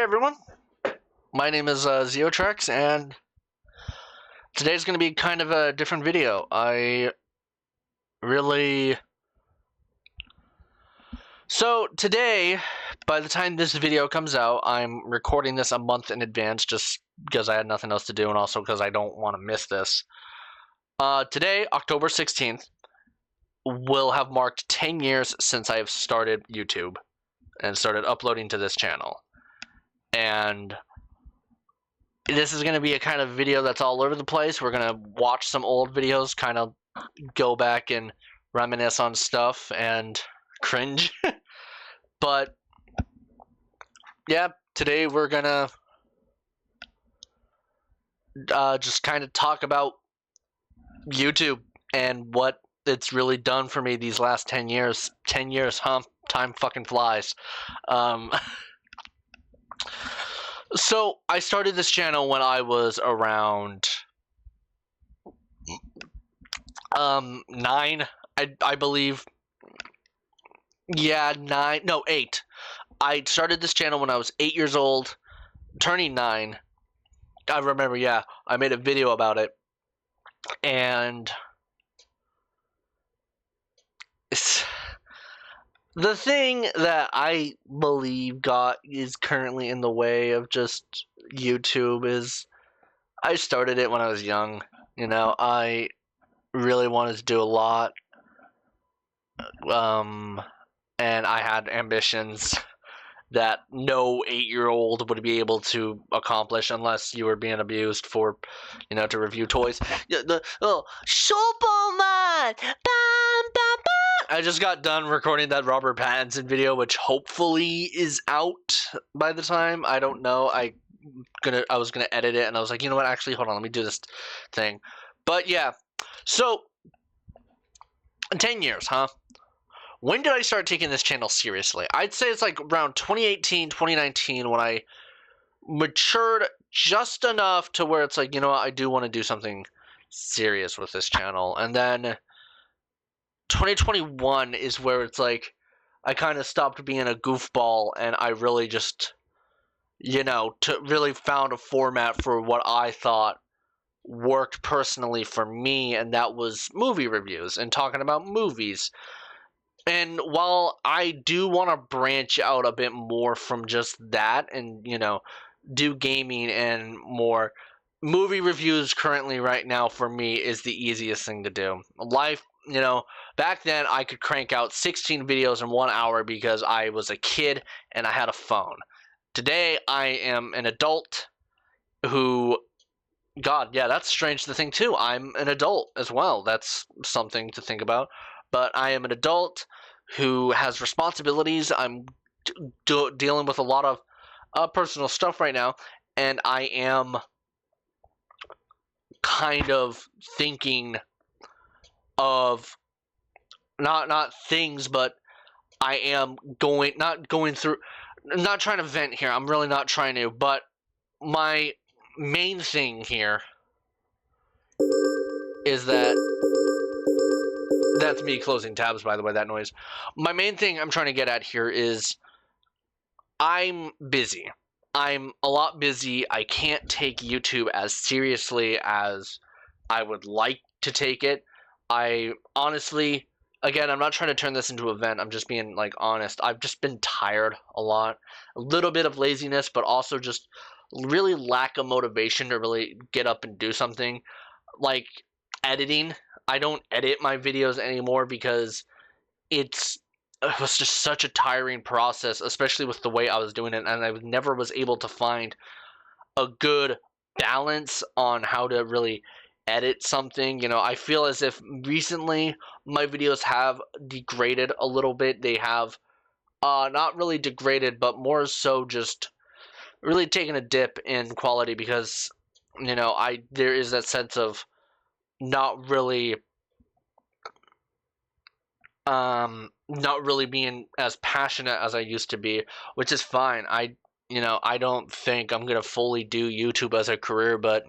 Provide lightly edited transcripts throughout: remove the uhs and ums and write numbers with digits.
everyone, my name is Zeotrax, and today's going to be kind of a different video. Really... So, today, by the time this video comes out, I'm recording this a month in advance just because I had nothing else to do and also because I don't want to miss this. Today, October 16th, will have marked 10 years since I have started YouTube and started uploading to this channel. And this is going to be a kind of video that's all over the place. We're going to watch some old videos, kind of go back and reminisce on stuff and cringe. But, yeah, today we're going to just kind of talk about YouTube and what it's really done for me these last 10 years. 10 years, huh? Time fucking flies. So, I started this channel when I was around 9, I believe. Yeah, 9, no, 8. I started this channel when I was 8 years old, turning 9. I remember, yeah, I made a video about it. And the thing that I believe is currently in the way of just YouTube is I started it when I was young. You know, I really wanted to do a lot. And I had ambitions that no 8-year-old would be able to accomplish unless you were being abused for, to review toys. Superman! Bam, bam, bam! I just got done recording that Robert Pattinson video, which hopefully is out by the time. I don't know. I was gonna edit it, and I was like, you know what? Actually, hold on. Let me do this thing. But yeah, so 10 years, huh? When did I start taking this channel seriously? I'd say it's like around 2018, 2019 when I matured just enough to where it's like, you know what, I do want to do something serious with this channel. And then 2021 is where it's like I kind of stopped being a goofball and I really just, really found a format for what I thought worked personally for me, and that was movie reviews and talking about movies. And while I do want to branch out a bit more from just that and, do gaming and more, movie reviews currently right now for me is the easiest thing to do. Life, back then I could crank out 16 videos in 1 hour because I was a kid and I had a phone. Today I am an adult who, God, yeah, that's strange to think too. I'm an adult as well. That's something to think about. But I am an adult who has responsibilities. I'm dealing with a lot of personal stuff right now, and I am kind of thinking of not things, but I am not trying to vent here. I'm really not trying to, but my main thing here is that. That's me closing tabs, by the way, that noise. My main thing I'm trying to get at here is I'm busy. I'm a lot busy. I can't take YouTube as seriously as I would like to take it. I honestly, again, I'm not trying to turn this into a vent. I'm just being, honest. I've just been tired a lot. A little bit of laziness, but also just really lack of motivation to really get up and do something. Like editing. I don't edit my videos anymore because it was just such a tiring process, especially with the way I was doing it, and I never was able to find a good balance on how to really edit something. I feel as if recently my videos have degraded a little bit. They have not really degraded, but more so just really taken a dip in quality because, there is that sense of not really being as passionate as I used to be, which is fine. I don't think I'm gonna fully do YouTube as a career, but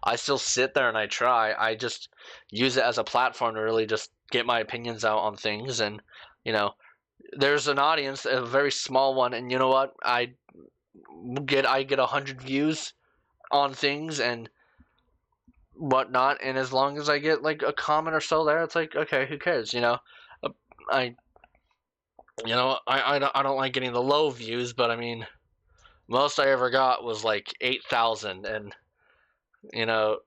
I still sit there and I try. I just use it as a platform to really just get my opinions out on things, and there's an audience, a very small one, and you know what? I get 100 views on things and whatnot, and as long as I get like a comment or so there, it's like, okay, who cares, you know? I I don't like getting the low views, but I mean, most I ever got was like 8,000, and you know,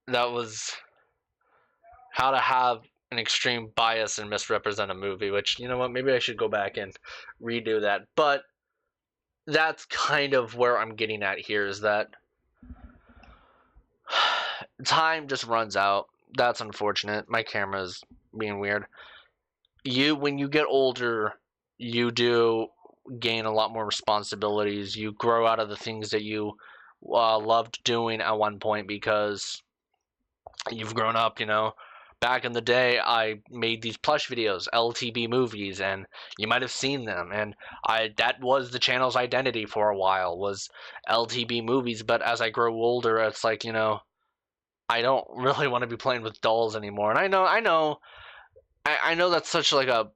that was how to have an extreme bias and misrepresent a movie, which, you know what, maybe I should go back and redo that. But that's kind of where I'm getting at here, is that time just runs out. That's unfortunate. My camera's being weird. When you get older, you do gain a lot more responsibilities. You grow out of the things that you loved doing at one point because you've grown up, you know. Back in the day, I made these plush videos, LTB movies, and you might have seen them. And that was the channel's identity for a while, was LTB movies. But as I grow older, it's like, you know, I don't really want to be playing with dolls anymore. And I know that's such like a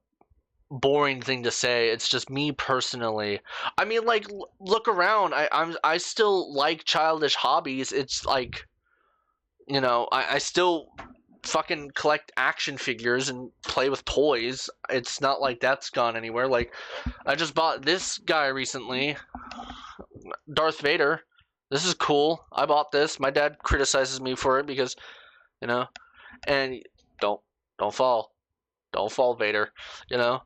boring thing to say. It's just me personally. I mean, like, look around. I still like childish hobbies. It's like, you know, I still fucking collect action figures and play with toys. It's not like that's gone anywhere. Like, I just bought this guy recently, Darth Vader. This is cool. I bought this. My dad criticizes me for it because, you know, and don't fall. Don't fall, Vader, you know.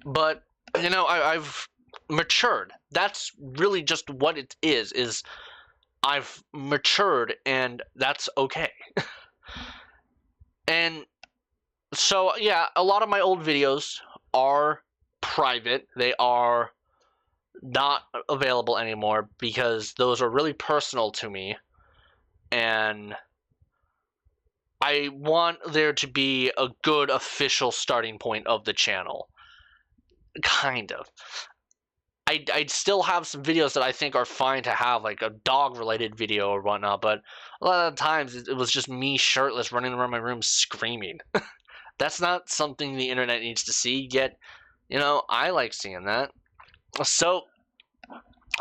But, you know, I've matured. That's really just what it is I've matured, and that's okay. And so, yeah, a lot of my old videos are private. They are not available anymore because those are really personal to me. And I want there to be a good official starting point of the channel. Kind of. I'd still have some videos that I think are fine to have, like a dog-related video or whatnot, but a lot of the times it was just me shirtless running around my room screaming. That's not something the internet needs to see, yet, you know, I like seeing that. So,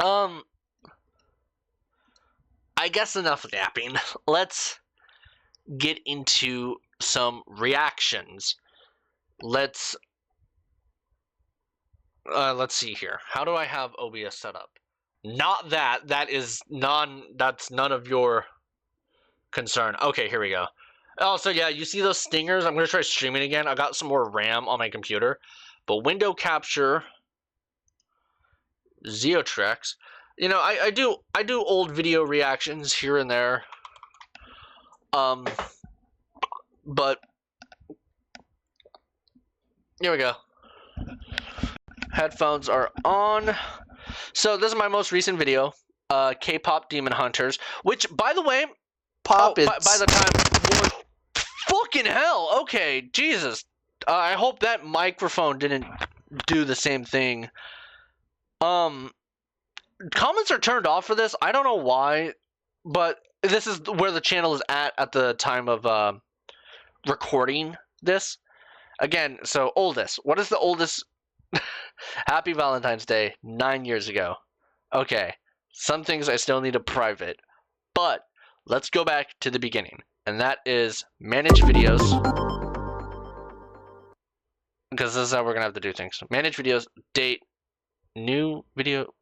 I guess enough napping. Let's get into some reactions. Let's see here. How do I have OBS set up? Not that. That's none of your concern. Okay, here we go. Oh, so yeah, you see those stingers? I'm going to try streaming again. I got some more RAM on my computer. But window capture, Zeotrax. You know, I do old video reactions here and there. But here we go. Headphones are on. So this is my most recent video, K-pop Demon Hunters, which, by the way, by the time, fucking hell, okay, Jesus. I hope that microphone didn't do the same thing. Comments are turned off for this. I don't know why, but this is where the channel is at the time of recording this. Again, so oldest. What is the oldest? Happy Valentine's Day, 9 years ago. Okay, some things I still need a private, but let's go back to the beginning, and that is manage videos, because this is how we're gonna have to do things. Manage videos, date, new video.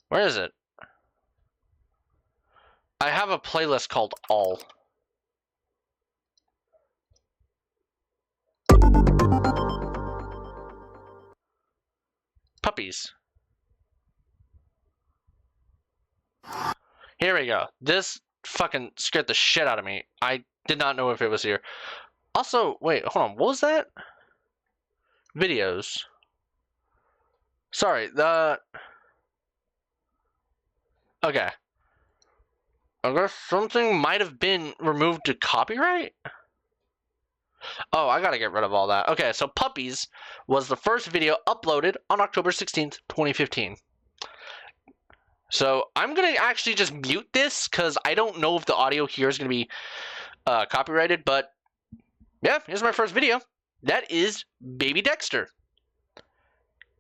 Where is it? I have a playlist called All. Puppies. Here we go. This fucking scared the shit out of me. I did not know if it was here. Also, wait, hold on. What was that? Videos. Sorry, okay. I guess something might have been removed to copyright? Oh, I gotta get rid of all that. Okay, so Puppies was the first video uploaded on October 16th, 2015. So I'm gonna actually just mute this because I don't know if the audio here is gonna be copyrighted, but yeah, here's my first video. That is Baby Dexter.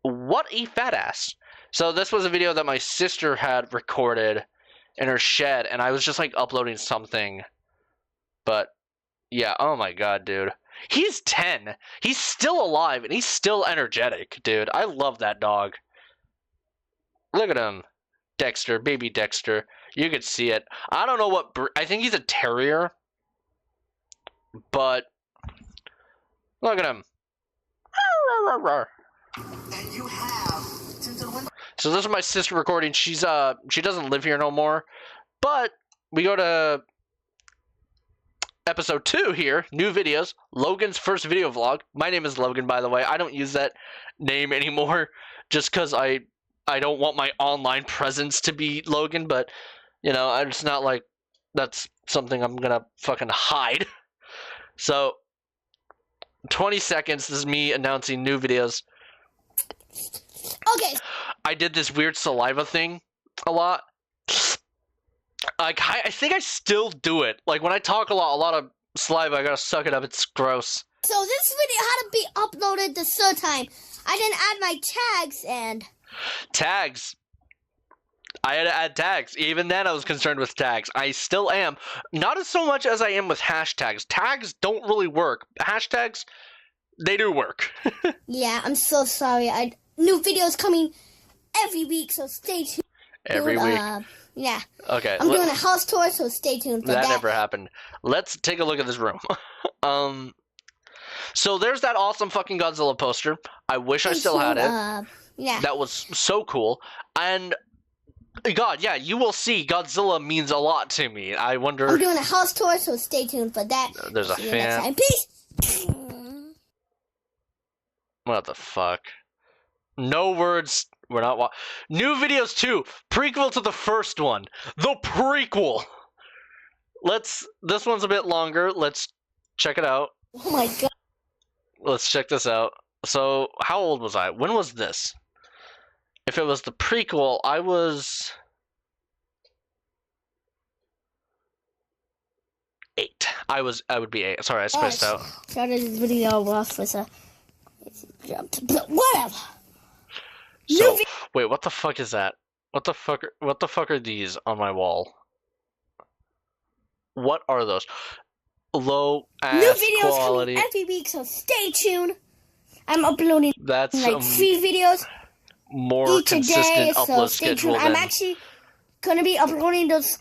What a fat ass. So this was a video that my sister had recorded in her shed, and I was just like uploading something. But yeah, oh my god, dude. He's 10. He's still alive, and he's still energetic, dude. I love that dog. Look at him. Dexter, baby Dexter. You could see it. I don't know what... I think he's a terrier. But... look at him. And you have... So this is my sister recording. She doesn't live here no more. But we go to... episode 2 here, new videos, Logan's first video vlog. My name is Logan, by the way. I don't use that name anymore just because I don't want my online presence to be Logan, but, you know, it's not like that's something I'm gonna fucking hide. So, 20 seconds, this is me announcing new videos. Okay. I did this weird saliva thing a lot. Like, I think I still do it. Like, when I talk a lot of saliva, I gotta suck it up. It's gross. So this video had to be uploaded the third time. I didn't add my tags and... Tags. I had to add tags. Even then, I was concerned with tags. I still am. Not as so much as I am with hashtags. Tags don't really work. Hashtags, they do work. Yeah, I'm so sorry. New videos coming every week, so stay tuned. Every week? Yeah. Okay. I'm doing a house tour, so stay tuned for that. That never happened. Let's take a look at this room. So there's that awesome fucking Godzilla poster. I wish I still had it. Yeah. That was so cool. And, God, yeah, you will see Godzilla means a lot to me. I wonder... I'm doing a house tour, so stay tuned for that. There's a fan. Peace! What the fuck? No words... We're not new videos too. Prequel to the first one. The prequel. This one's a bit longer. Let's check it out. Oh my god. Let's check this out. So, how old was I? When was this? If it was the prequel, I was 8. I would be 8. Sorry, I spaced out. Started this video off with a jumped, but whatever. So, wait, what the fuck is that? What the fuck are these on my wall? What are those? Low ass new videos quality. coming every week, so stay tuned. I'm uploading That's like 3 videos more each consistent day, upload so stay schedule. tuned. I'm actually gonna be uploading those.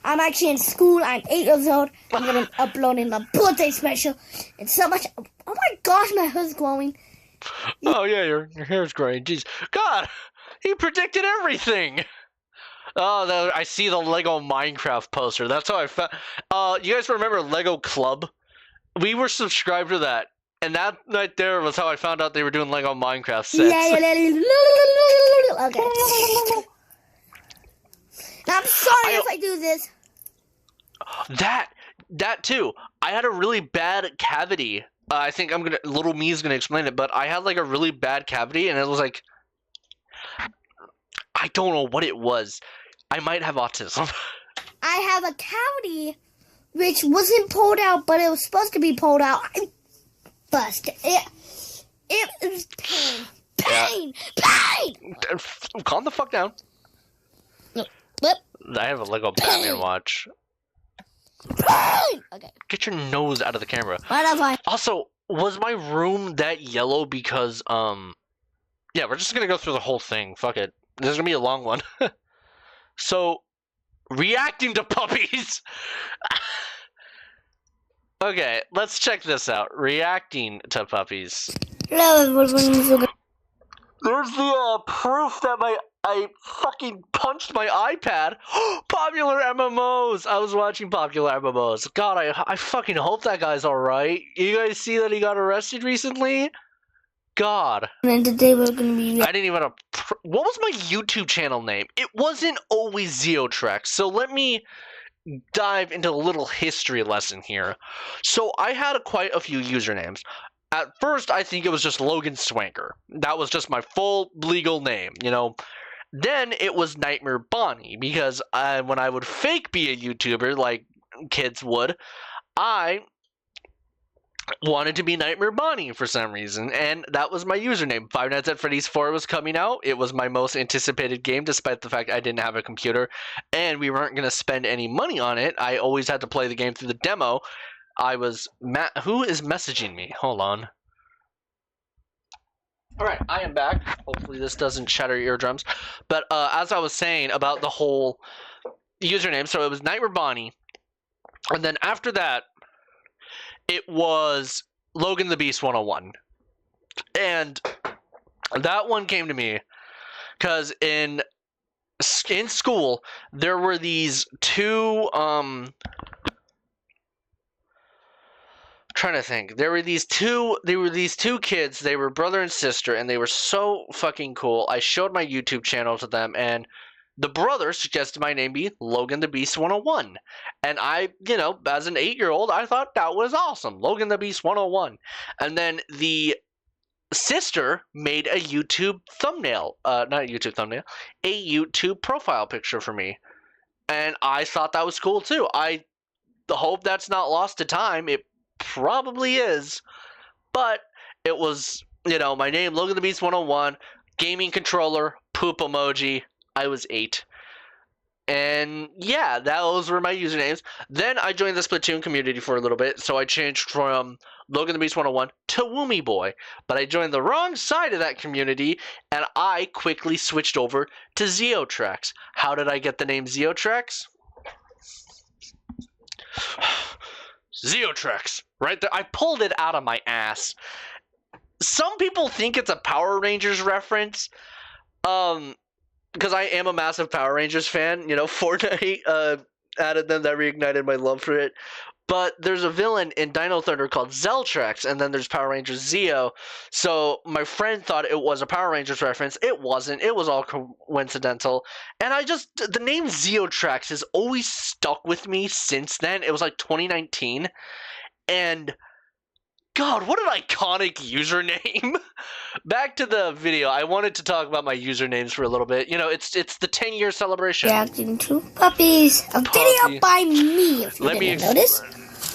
I'm actually in school. I'm 8 years old. I'm gonna be uploading my birthday special. It's so much. Oh my gosh, my hair's glowing. Oh yeah, your hair's growing. Jeez, God, he predicted everything. Oh, I see the Lego Minecraft poster. That's how I found. You guys remember Lego Club? We were subscribed to that, and that right there was how I found out they were doing Lego Minecraft sets. Yeah. Okay. Now, I'm sorry if I do this. That too. I had a really bad cavity. I think little me's gonna explain it, but I had like a really bad cavity, and it was like, I don't know what it was. I might have autism. I have a cavity which wasn't pulled out, but it was supposed to be pulled out. I busted it. It was pain. Pain! Calm the fuck down. What? I have a Lego Batman watch. Pain! Okay. Get your nose out of the camera. Whatever. Also, was my room that yellow because, yeah, we're just gonna go through the whole thing. Fuck it. This is gonna be a long one. So, reacting to puppies. Okay, let's check this out. Reacting to puppies. There's the proof that I fucking punched my iPad. Popular MMOs. I was watching popular MMOs. God, I fucking hope that guy's alright. You guys see that he got arrested recently? God. And today we're gonna be. I didn't even. What was my YouTube channel name? It wasn't always Zeotrax. So let me dive into a little history lesson here. So I had quite a few usernames. At first, I think it was just Logan Swanker. That was just my full legal name, you know. Then it was Nightmare Bonnie, because when I would fake be a YouTuber, like kids would, I wanted to be Nightmare Bonnie for some reason, and that was my username. Five Nights at Freddy's 4 was coming out. It was my most anticipated game, despite the fact I didn't have a computer, and we weren't going to spend any money on it. I always had to play the game through the demo. I was... Who is messaging me? Hold on. Alright, I am back. Hopefully this doesn't shatter your eardrums. But as I was saying about the whole username, so it was Nightmare Bonnie, and then after that, it was Logan the Beast 101. And that one came to me because in school, there were these two... trying to think. There were these two kids. They were brother and sister, and they were so fucking cool. I showed my YouTube channel to them, and the brother suggested my name be Logan the Beast 101. And I, as an 8-year-old, I thought that was awesome. Logan the Beast 101. And then the sister made a YouTube thumbnail. Not a YouTube thumbnail. A YouTube profile picture for me. And I thought that was cool, too. I hope that's not lost to time. It probably is, but it was, my name, Logan the Beast 101, gaming controller, poop emoji. I was 8. And yeah, those were my usernames. Then I joined the Splatoon community for a little bit, so I changed from Logan the Beast 101 to Woomy Boy. But I joined the wrong side of that community, and I quickly switched over to Zeotrax. How did I get the name Zeotrax? Zeotrax, right there. I pulled it out of my ass. Some people think it's a Power Rangers reference, because I am a massive Power Rangers fan. Fortnite added them, that reignited my love for it. But there's a villain in Dino Thunder called Zeotrax, and then there's Power Rangers Zeo. So my friend thought it was a Power Rangers reference. It wasn't. It was all coincidental. And the name Zeotrax has always stuck with me since then. It was like 2019. And God, what an iconic username. Back to the video. I wanted to talk about my usernames for a little bit. It's the 10-year celebration. Reacting to puppies. A video by me, if you didn't notice.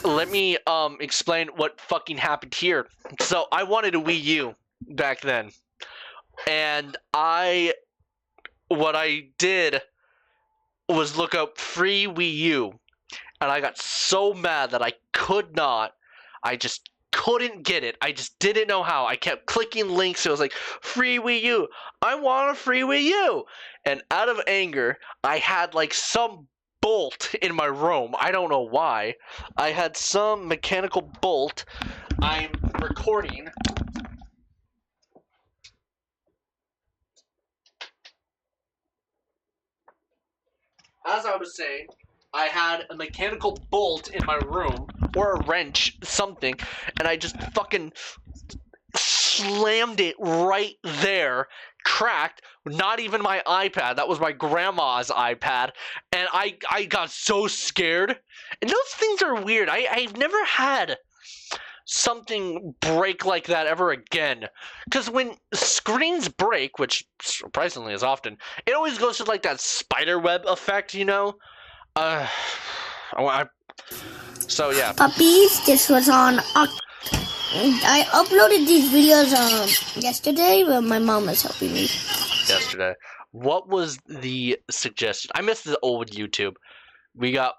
Let me explain what fucking happened here. So I wanted a Wii U back then. And what I did was look up free Wii U. And I got so mad that I just couldn't get it. I just didn't know how. I kept clicking links. It was like, free Wii U. I want a free Wii U. And out of anger, I had like some bolt in my room. I don't know why. I had some mechanical bolt. I'm recording. As I was saying, I had a mechanical bolt in my room, or a wrench, something, and I just fucking slammed it right there, cracked, not even my iPad, that was my grandma's iPad, and I got so scared. And those things are weird. I've never had something break like that ever again. Because when screens break, which surprisingly is often, it always goes to like that spider web effect, So yeah. Puppies, this was on... I uploaded these videos yesterday, but my mom was helping me. Yesterday. What was the suggestion? I missed the old YouTube. We got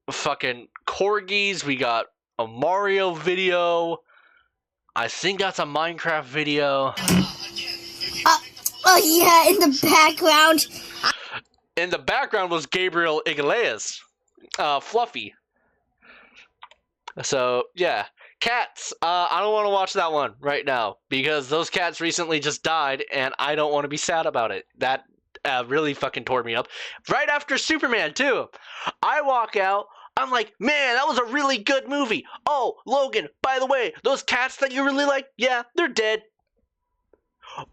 fucking corgis, we got a Mario video. I think that's a Minecraft video. Oh yeah, in the background. In the background was Gabriel Iglesias. Fluffy. So, yeah. Cats. I don't want to watch that one right now because those cats recently just died and I don't want to be sad about it. That really fucking tore me up. Right after Superman, too. I walk out. I'm like, man, that was a really good movie. Oh, Logan, by the way, those cats that you really like, yeah, they're dead.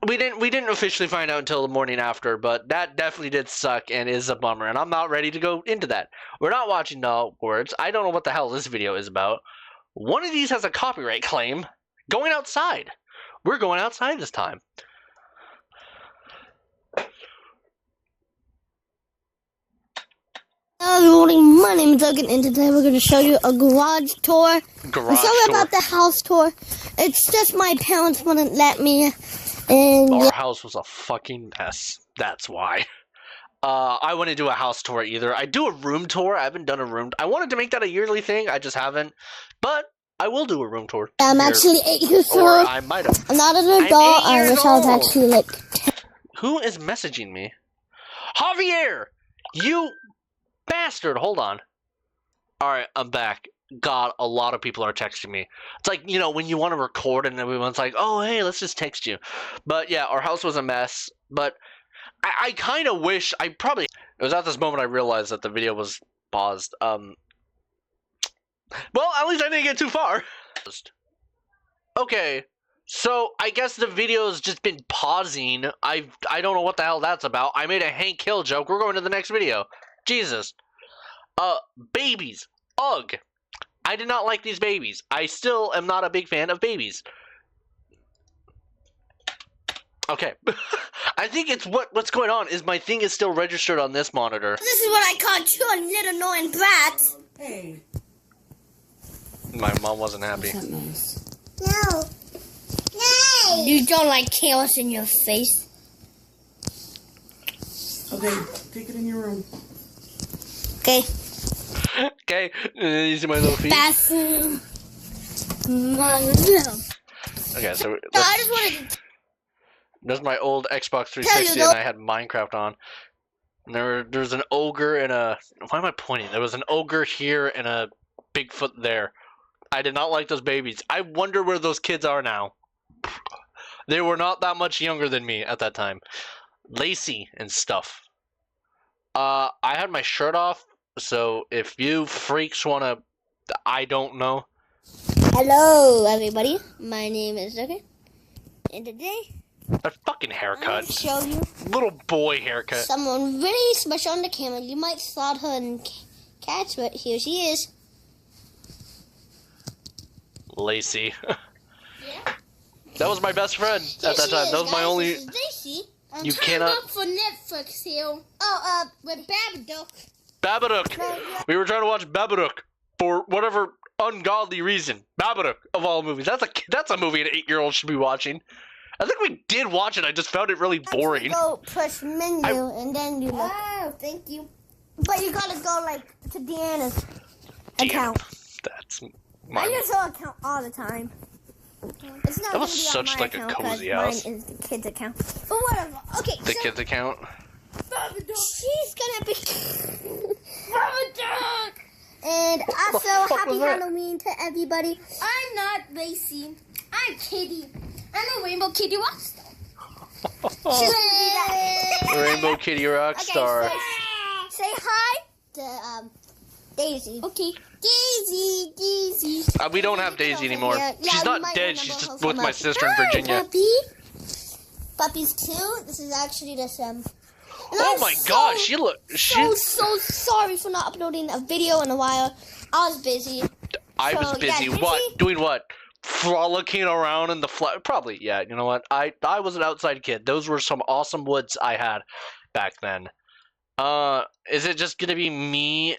We didn't officially find out until the morning after, but that definitely did suck and is a bummer, and I'm not ready to go into that. We're not watching the words. I don't know what the hell this video is about. One of these has a copyright claim. Going outside. We're going outside this time. Hello everybody, my name is Logan, and today we're going to show you a garage tour. I'm sorry about the house tour. It's just my parents wouldn't let me. And our house was a fucking mess. That's why. I wouldn't do a house tour either. I do a room tour. I haven't done a room. I wanted to make that a yearly thing. I just haven't. But I will do a room tour. I'm actually 8 years old. Or I might have. I'm not an adult. I wish I was actually like 10. Who is messaging me? Javier! You bastard! Hold on. Alright, I'm back. God, a lot of people are texting me. It's like, you know, when you want to record and everyone's like, oh, hey, let's just text you. But yeah, our house was a mess. But I kind of wish it was at this moment I realized that the video was paused. Well, at least I didn't get too far. Okay, so I guess the video's just been pausing. I don't know what the hell that's about. I made a Hank Hill joke. We're going to the next video. Jesus. Babies. Ugh. I did not like these babies. I still am not a big fan of babies. Okay. I think it's what's going on is my thing is still registered on this monitor. This is what I call two little annoying brats. Hey. My mom wasn't happy. What's that noise? No. No. You don't like chaos in your face. Okay, take it in your room. Okay. Okay, you see my little feet? Bathroom. Okay, so No, I just wanted to. there's my old Xbox 360 and I had Minecraft on. And there's an ogre and a... Why am I pointing? There was an ogre here and a Bigfoot there. I did not like those babies. I wonder where those kids are now. They were not that much younger than me at that time. Lacey and stuff. I had my shirt off, so if you freaks want to... I don't know. Hello, everybody. My name is Logan. And today... That fucking I'm haircut. going to show you Little boy haircut. someone really special on the camera. You might thought her in cats, but here she is. Lacey. Yeah. That was my best friend at that time. That was my only... Lacey. You cannot... Look for Netflix here. Oh, with Babadook. Babadook. We were trying to watch Babadook for whatever ungodly reason. Babadook, of all movies. That's a movie an 8-year-old should be watching. I think we did watch it. I just found it really boring. Go push menu and then you look. Oh, thank you. But you gotta go like to Deanna's account. That's I mine. use her account all the time. It's not That was gonna be on such my like a account 'cause cozy house. Mine is the kids' account. But whatever. Okay. The kids' account. She's gonna be Babadook. And also, happy that? Halloween to everybody. I'm not Lacey. I'm Kitty. I'm a Rainbow Kitty Rockstar. She's gonna be that. Rainbow Kitty Rockstar. Okay, say hi to Daisy. Okay. Daisy. We don't have Daisy anymore. Yeah, She's you not might dead. remember She's her just from with my a- sister in Hi, Virginia. Puppy. Puppy's cute. This is actually just Oh my gosh, she look. So sorry for not uploading a video in a while. I was busy. I was busy. Yeah, What? Doing what? Frolicking around in the Probably, yeah. You know what? I was an outside kid. Those were some awesome woods I had back then. Is it just gonna be me?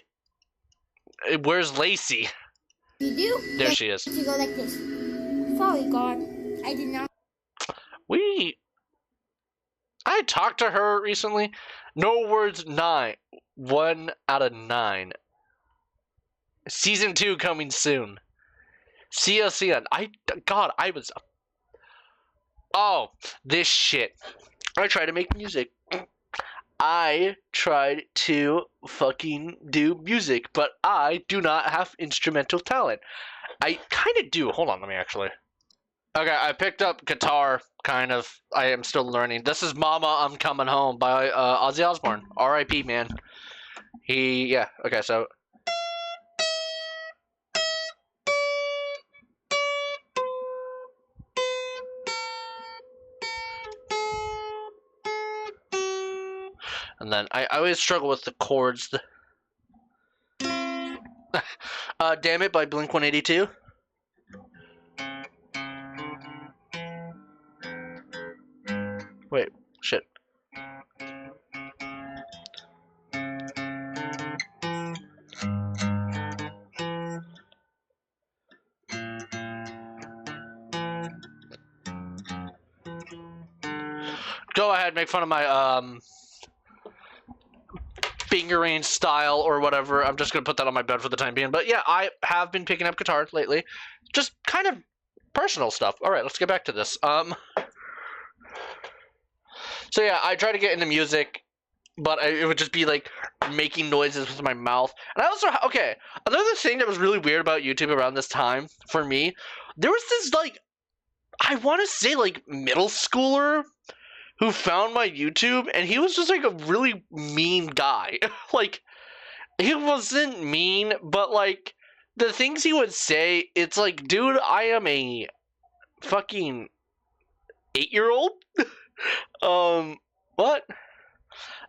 Where's Lacey? You do? There she is. You go like this. Sorry, God. I did not. I talked to her recently. No words 9. 1 out of 9. Season 2 coming soon. See us soon. God, I was... Oh, this shit. I tried to make music. I tried to fucking do music, but I do not have instrumental talent. I kind of do. Hold on, let me actually... Okay, I picked up guitar, kind of. I am still learning. This is Mama, I'm Coming Home by Ozzy Osbourne. R.I.P., man. Yeah, okay, so... And then I always struggle with the chords. Damn It by Blink-182. Wait, shit. Go ahead, make fun of my fingering style or whatever. I'm just gonna put that on my bed for the time being. But yeah, I have been picking up guitar lately. Just kind of personal stuff. All right, let's get back to this. So yeah, I try to get into music, but it would just be like making noises with my mouth. And I also, okay, another thing that was really weird about YouTube around this time for me, there was this like, I want to say like middle schooler who found my YouTube, and he was just like a really mean guy. Like, he wasn't mean, but like the things he would say, it's like, dude, I am a fucking 8-year-old. What?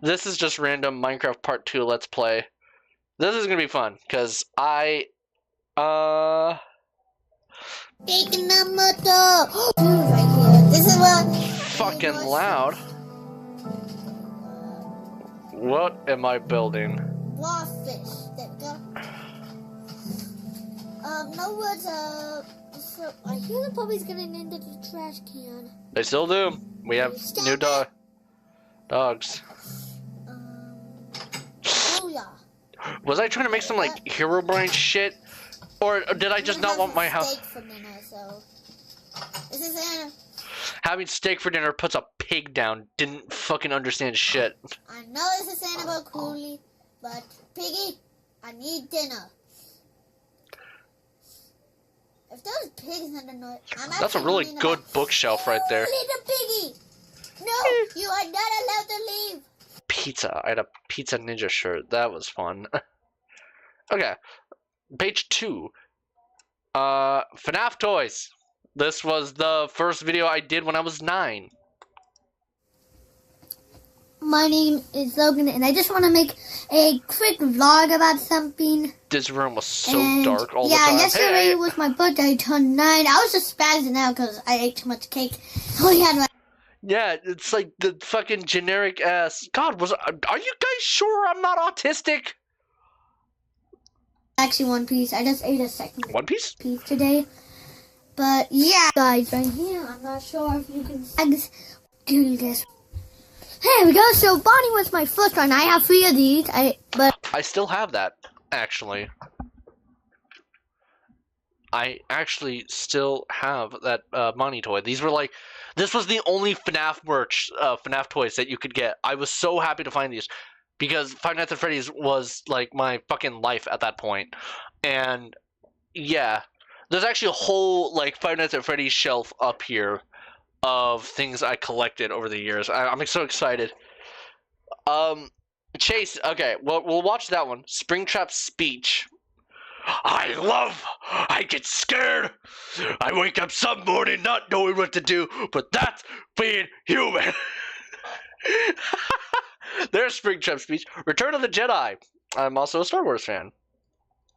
This is just random Minecraft Part 2 Let's Play. This is gonna be fun, because Taking a moto. Right here. This is what. fucking loud. What am I building? Blobfish. There we go. No words. So I hear the puppy's getting into the trash can. They still do. We have new dogs. Oh yeah. Was I trying to make some like Herobrine shit, or did I just not want my house? Steak for dinner, so. This is Anna. Having steak for dinner puts a pig down. Didn't fucking understand shit. I know this is Annabelle Cooley, but Piggy, I need dinner. If those pigs had a noise, That's a really good bookshelf right there. Little Piggy! No, you are not allowed to leave. Pizza. I had a Pizza Ninja shirt. That was fun. Okay. Page 2. FNAF toys. This was the first video I did when I was 9. My name is Logan, and I just want to make a quick vlog about something. This room was so dark all the yeah, time. yesterday was my birthday. I turned 9. I was just spazzing out because I ate too much cake. Oh, yeah. Yeah, it's like the fucking generic ass. God, are you guys sure I'm not autistic? Actually, One Piece. I just ate a second One Piece today. But yeah, guys, right here. I'm not sure if you can do this. Here we go. So Bonnie was my first one. I have 3 of these. I still have that, actually. I actually still have that Bonnie toy. These were like, this was the only FNAF merch, FNAF toys that you could get. I was so happy to find these because Five Nights at Freddy's was like my fucking life at that point. And yeah, there's actually a whole like Five Nights at Freddy's shelf up here of things I collected over the years. I'm so excited. Chase, okay, well, we'll watch that one. Springtrap speech. I get scared. I wake up some morning not knowing what to do, but that's being human. There's Springtrap speech. Return of the Jedi. I'm also a Star Wars fan.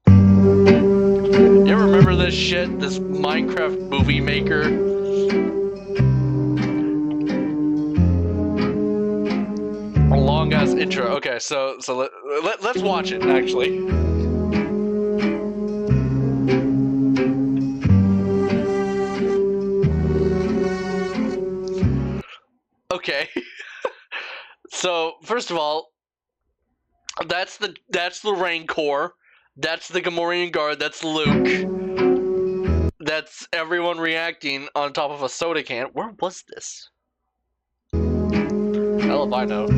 You ever remember this shit? This Minecraft movie maker? A long ass intro. Okay, so let's watch it actually. Okay. So first of all, that's the Rancor. That's the Gamorrean guard. That's Luke. That's everyone reacting on top of a soda can. Where was this? Hell if I know.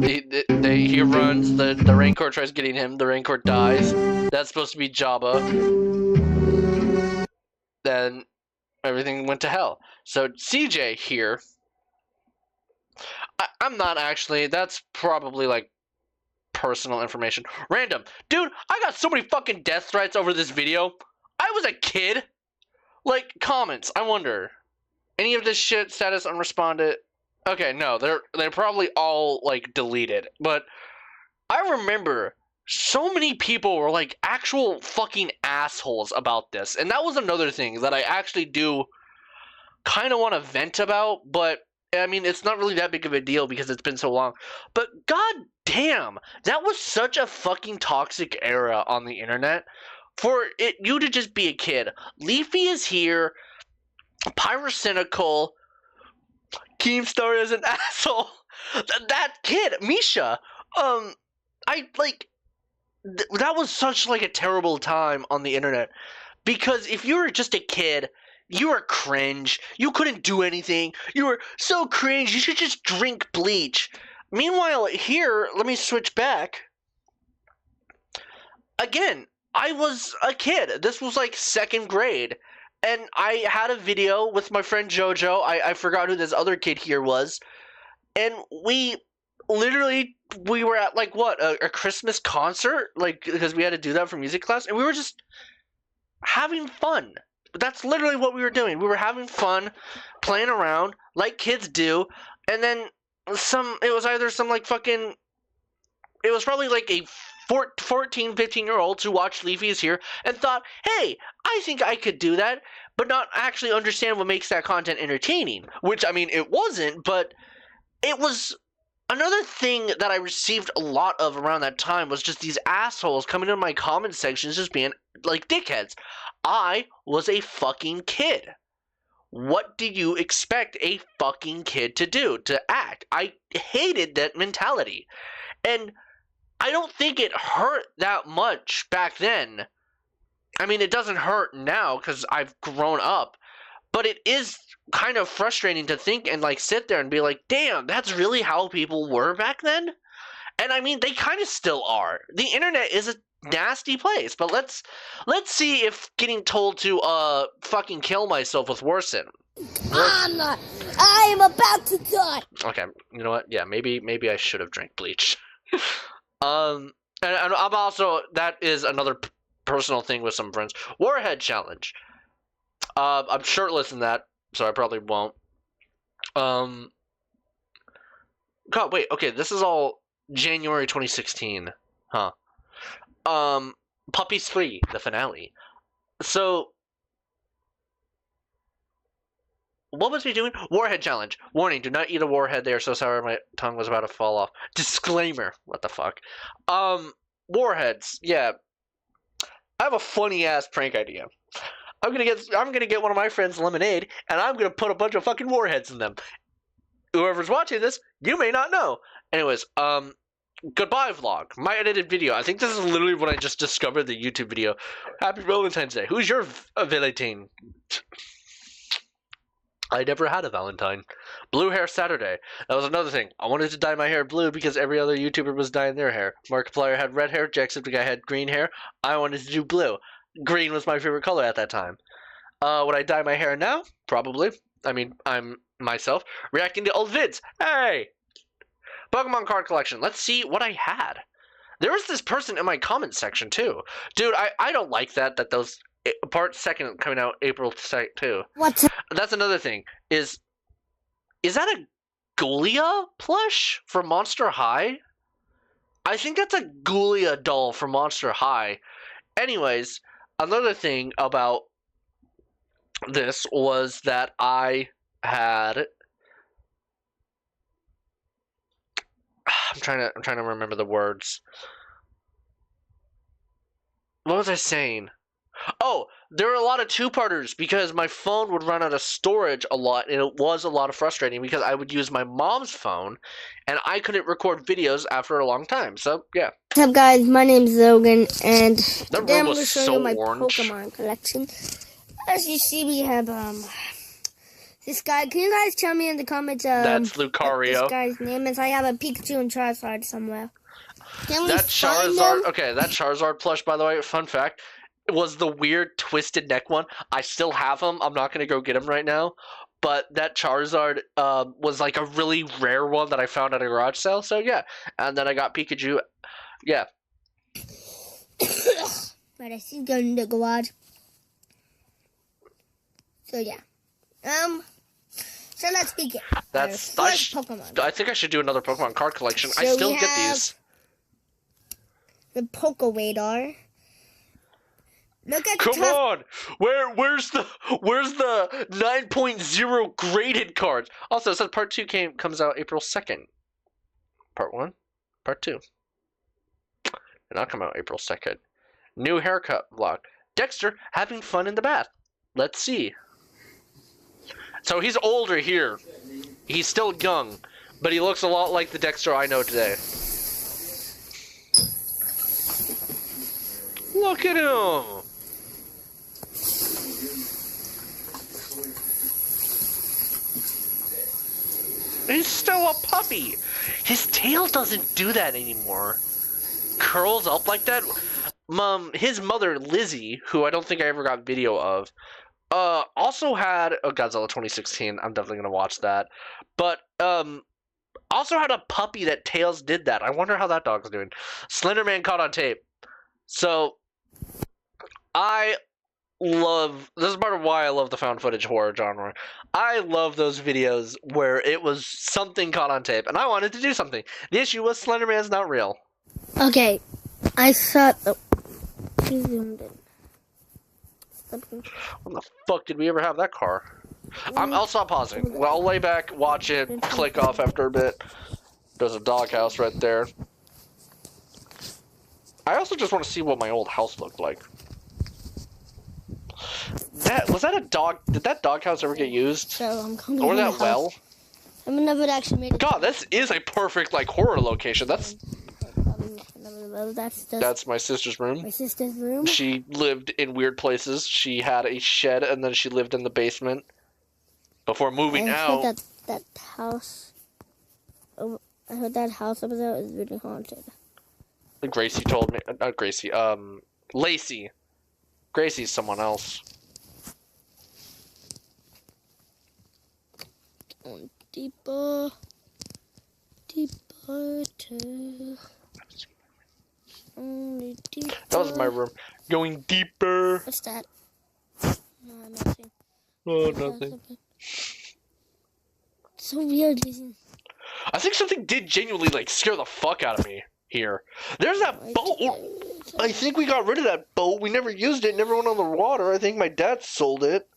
He runs. The Rancor tries getting him. The Rancor dies. That's supposed to be Jabba. Then everything went to hell. So CJ here. I'm not actually. That's probably like personal information. Random. Dude, I got so many fucking death threats over this video. I was a kid. Like, comments. I wonder. Any of this shit status unresponded? Okay, no. They're probably all like deleted. But I remember so many people were like actual fucking assholes about this. And that was another thing that I actually do kind of want to vent about, but I mean, it's not really that big of a deal because it's been so long. But god damn, that was such a fucking toxic era on the internet for you to just be a kid. Leafy is here, Pyrocynical, Keemstar is an asshole. That kid, Misha. I like. That was such like a terrible time on the internet because if you were just a kid, you were cringe. You couldn't do anything. You were so cringe. You should just drink bleach. Meanwhile, here, let me switch back. Again, I was a kid. This was like 2nd grade. And I had a video with my friend Jojo. I forgot who this other kid here was. And we were at like what, a Christmas concert? Like, because we had to do that for music class. And we were just having fun. That's literally what we were doing. We were having fun, playing around, like kids do. And then it was either some like fucking, it was probably like a 14, 15-year-olds who watched Leafy is Here and thought, hey, I think I could do that, but not actually understand what makes that content entertaining. Which, I mean, it wasn't, but it was another thing that I received a lot of around that time was just these assholes coming into my comment sections just being like dickheads. I was a fucking kid. What do you expect a fucking kid to do? To act? I hated that mentality. And I don't think it hurt that much back then. I mean, it doesn't hurt now because I've grown up. But it is kind of frustrating to think and like sit there and be like, damn, that's really how people were back then? And I mean, they kind of still are. The internet is a nasty place. But let's see if getting told to fucking kill myself was worsen. I'm not. I am about to die. Okay, you know what? Yeah, maybe I should have drank bleach. And I'm also, that is another personal thing with some friends. Warhead challenge. I'm shirtless in that, so I probably won't. God, wait, okay, this is all January 2016. Huh. Puppies 3, the finale. So, what was we doing? Warhead challenge. Warning, do not eat a warhead. They are so sour my tongue was about to fall off. Disclaimer. What the fuck? Warheads. Yeah. I have a funny ass prank idea. I'm gonna get one of my friends lemonade, and I'm gonna put a bunch of fucking warheads in them. Whoever's watching this, you may not know. Anyways, goodbye vlog. My edited video. I think this is literally when I just discovered the YouTube video. Happy Valentine's Day. Who's your Valentine? I never had a Valentine. Blue hair Saturday. That was another thing. I wanted to dye my hair blue because every other YouTuber was dyeing their hair. Markiplier had red hair. Jacksepticeye had green hair. I wanted to do blue. Green was my favorite color at that time. Would I dye my hair now? Probably. I mean, I'm myself reacting to old vids. Hey! Pokemon card collection. Let's see what I had. There was this person in my comment section too. Dude, I don't like that those... Part 2nd coming out April 2nd too. What's That's another thing. Is that a Ghoulia plush from Monster High? I think that's a Ghoulia doll from Monster High. Anyways, another thing about this was that I had... I'm trying to remember the words. What was I saying? Oh, there were a lot of two-parters because my phone would run out of storage a lot, and it was a lot of frustrating because I would use my mom's phone, and I couldn't record videos after a long time. So, yeah. What's up, guys? My name's Logan, and today I'm room going to was show so you my orange. Pokemon collection. As you see, we have this guy. Can you guys tell me in the comments That's what Lucario. this guy's name is? I have a Pikachu and Charizard somewhere. Can we That find Charizard, them? okay, that Charizard plush, by the way, fun fact, was the weird twisted neck one. I still have him. I'm not going to go get him right now. But that Charizard was like a really rare one that I found at a garage sale. So, yeah. And then I got Pikachu. Yeah. But I see going in the garage. So, yeah. So let's begin. That's... Our first Pokemon. I think I should do another Pokemon card collection. I So still we get have these. The Pokeradar. Look at the Come top. on! Where's the 9.0 graded cards? Also, it says part 2 comes out April 2nd. Part 1, part 2. Did not come out April 2nd. New haircut vlog. Dexter having fun in the bath. Let's see. So he's older here. He's still young, but he looks a lot like the Dexter I know today. Look at him! He's still a puppy! His tail doesn't do that anymore. Curls up like that. His mother, Lizzie, who I don't think I ever got video of, also had Godzilla 2016. I'm definitely gonna watch that. But also had a puppy that Tails did that. I wonder how that dog's doing. Slenderman caught on tape. So this is part of why I love the found footage horror genre. I love those videos where it was something caught on tape, and I wanted to do something. The issue was Slenderman's not real. Okay, I saw the. He zoomed in. When the fuck did we ever have that car? I'll stop pausing. Well, I'll lay back, watch it, click off after a bit. There's a doghouse right there. I also just want to see what my old house looked like. Was that a dog? Did that doghouse ever get used? So I'm coming Or to that the well? house. I never actually made it. God, this is a perfect like horror location. That's my sister's room. My sister's room. She lived in weird places. She had a shed, and then she lived in the basement before moving out. I heard that house. I heard that house over there is really haunted. Gracie told me. Not Gracie. Lacey. Gracie's someone else. Deeper to only deeper. That was my room. Going deeper. What's that? No, nothing. Oh, nothing. So weird. I think something did genuinely like scare the fuck out of me here. There's that boat. I think we got rid of that boat. We never used it. Never went on the water. I think my dad sold it.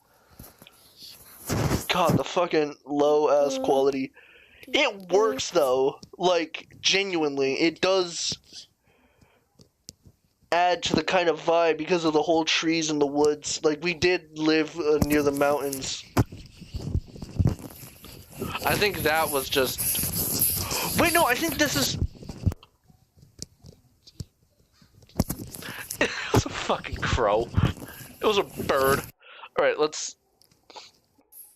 God, the fucking low ass quality. It works though. Like genuinely, it does add to the kind of vibe because of the whole trees and the woods. Like we did live near the mountains. I think that was just. Wait, no. I think this is. It was a fucking crow. It was a bird. Alright, let's...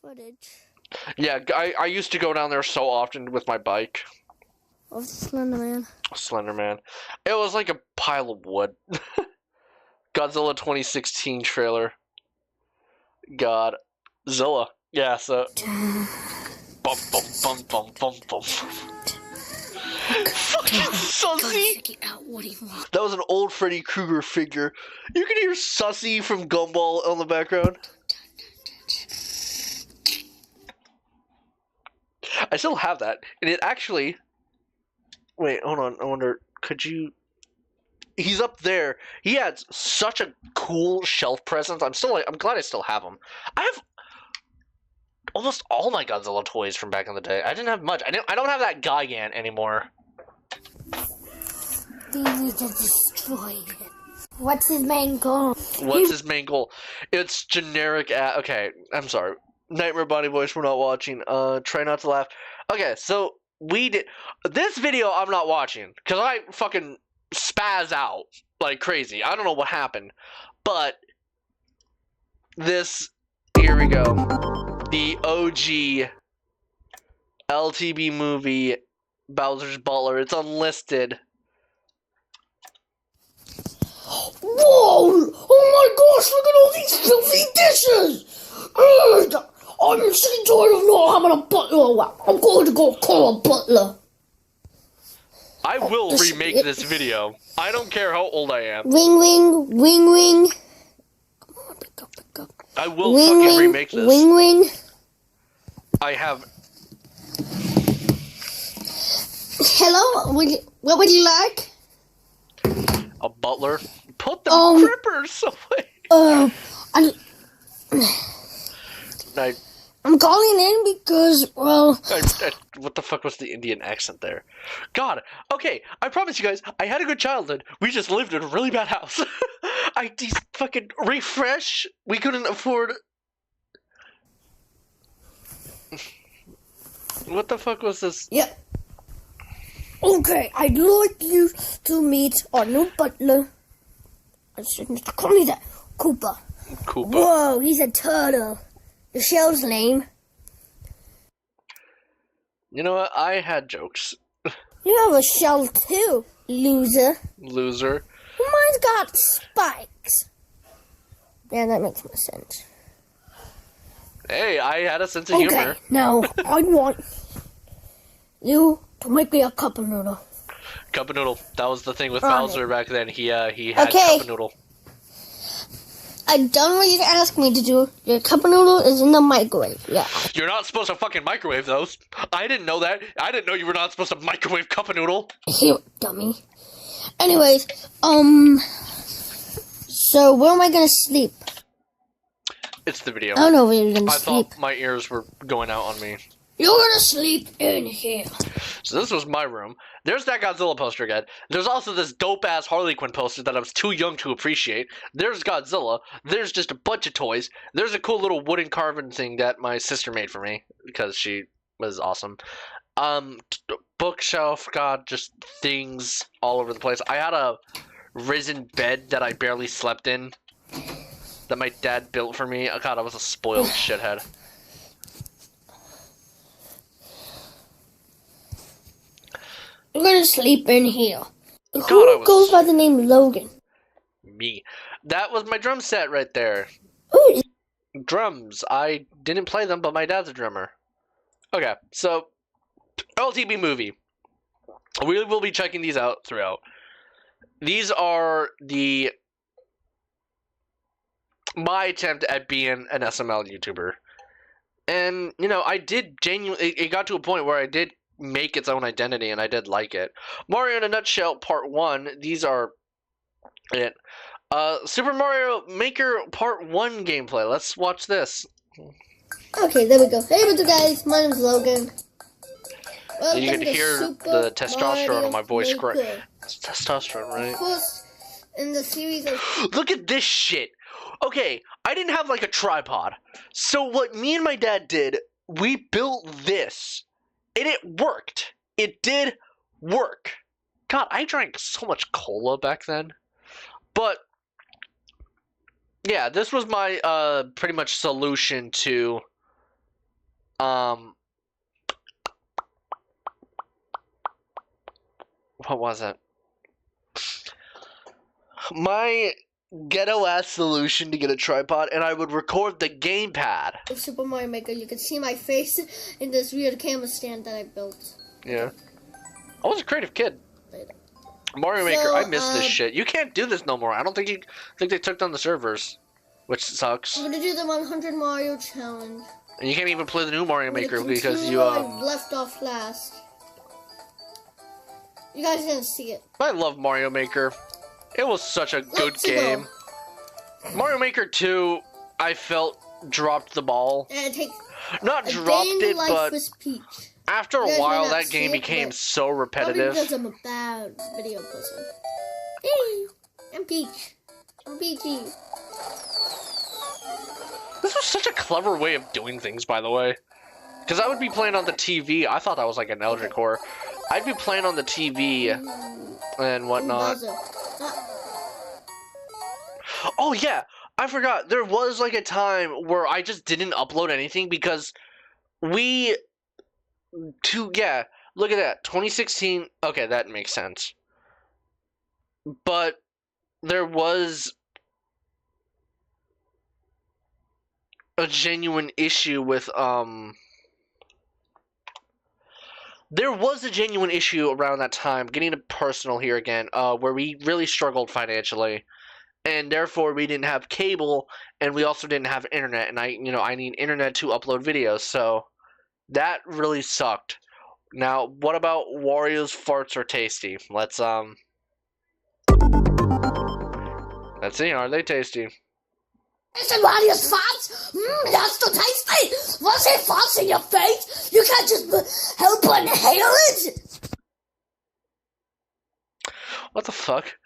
Footage. Yeah, I used to go down there so often with my bike. Of Slenderman. Slenderman. It was like a pile of wood. Godzilla 2016 trailer. Godzilla. Yeah, so... Bum, bum, bum, bum, bum, bum. Fucking Sussy! That was an old Freddy Krueger figure. You can hear Sussy from Gumball on the background. I still have that. And it actually... Wait, hold on. I wonder, could you... He's up there. He had such a cool shelf presence. I'm glad I still have him. I have almost all my Godzilla toys from back in the day. I didn't have much. I don't have that Gigant anymore. They need to destroy it. What's his main goal? What's his main goal? It's generic. Okay, I'm sorry. Nightmare Body Voice, we're not watching. Try not to laugh. Okay, so we did this video. I'm not watching because I fucking spaz out like crazy. I don't know what happened, but this. Here we go. The OG LTB movie, Bowser's Butler. It's unlisted. Whoa! Oh my gosh, look at all these filthy dishes! Ugh, I'm sick and tired of not having a butler. I'm going to go call a butler. I will remake this video. I don't care how old I am. Ring, ring, ring, ring. Come on, pick up. I will fucking remake this. Ring, ring. I have... Hello? What would you like? A butler? Put the crippers away. I'm calling in because, well... What the fuck was the Indian accent there? God, okay, I promise you guys, I had a good childhood. We just lived in a really bad house. Fucking refresh. We couldn't afford... What the fuck was this? Yep. Okay, I'd like you to meet our new butler. I shouldn't call me that. Koopa. Koopa. Whoa, he's a turtle. The shell's lame. You know what? I had jokes. You have a shell too, loser. Loser. Mine's got spikes. Yeah, that makes more sense. Hey, I had a sense of humor. Okay, now I want you to make me a cup of noodle. Cup of noodle. That was the thing with On Bowser it. back then. He had Okay. cup of noodle. I've done what you asked me to do. Your cup of noodle is in the microwave. Yeah. You're not supposed to fucking microwave those. I didn't know that. I didn't know you were not supposed to microwave cup of noodle. Here, dummy. Anyways, so where am I gonna sleep? It's the video. I don't know where you're gonna I sleep. thought my ears were going out on me. You're gonna sleep in here. So this was my room. There's that Godzilla poster again. There's also this dope-ass Harley Quinn poster that I was too young to appreciate. There's Godzilla. There's just a bunch of toys. There's a cool little wooden carving thing that my sister made for me because she was awesome. Bookshelf, God, just things all over the place. I had a risen bed that I barely slept in that my dad built for me. Oh, God, I was a spoiled shithead. You're gonna sleep in here. I Who was- goes by the name Logan? Me. That was my drum set right there. Ooh, Drums. I didn't play them, but my dad's a drummer. Okay, so LTB movie. We will be checking these out throughout. These are my attempt at being an SML YouTuber. And, you know, I did genuinely, it got to a point where I did make its own identity and I did like it. Mario in a Nutshell Part 1, these are it. Super Mario Maker Part 1 gameplay. Let's watch this. okay, there we go. Hey, what's up, guys? My name's Logan. You can hear the testosterone in my voice. Maker. It's testosterone, right? First in the series of Look at this shit. Okay, I didn't have like a tripod. So what me and my dad did, we built this. And it worked. It did work. God, I drank so much cola back then. But yeah, this was my pretty much solution to what was it? My ghetto ass solution to get a tripod, and I would record the gamepad. Super Mario Maker. You can see my face in this weird camera stand that I built. Yeah. I was a creative kid. Mario Maker, I miss this shit. You can't do this no more. I don't think they took down the servers, which sucks. I'm gonna do the 100 Mario challenge. And you can't even play the new Mario Maker because you I left off last. You guys didn't see it. I love Mario Maker. It was such a good Let's game. go. Mario Maker 2, I felt dropped the ball. And it takes Not a dropped day in it, life but with Peach. after a You guys may while, not that see game it, became but so Probably repetitive. because I'm a bad video person. Hey, I'm Peach. I'm Peachy. This was such a clever way of doing things, by the way. Because I would be playing on the TV. I thought that was like an Eldritch Core. I'd be playing on the TV and whatnot. Bowser. Oh, yeah. I forgot. There was like a time where I just didn't upload anything because look at that. 2016. Okay, that makes sense. But there was a genuine issue with there was a genuine issue around that time, getting personal here again, where we really struggled financially, and therefore we didn't have cable, and we also didn't have internet, and I need internet to upload videos, so that really sucked. Now, what about Wario's farts are tasty? Let's see, are they tasty? Is it Mario's farts? That's so tasty! Was it farts in your face? You can't just help but inhale it! What the fuck?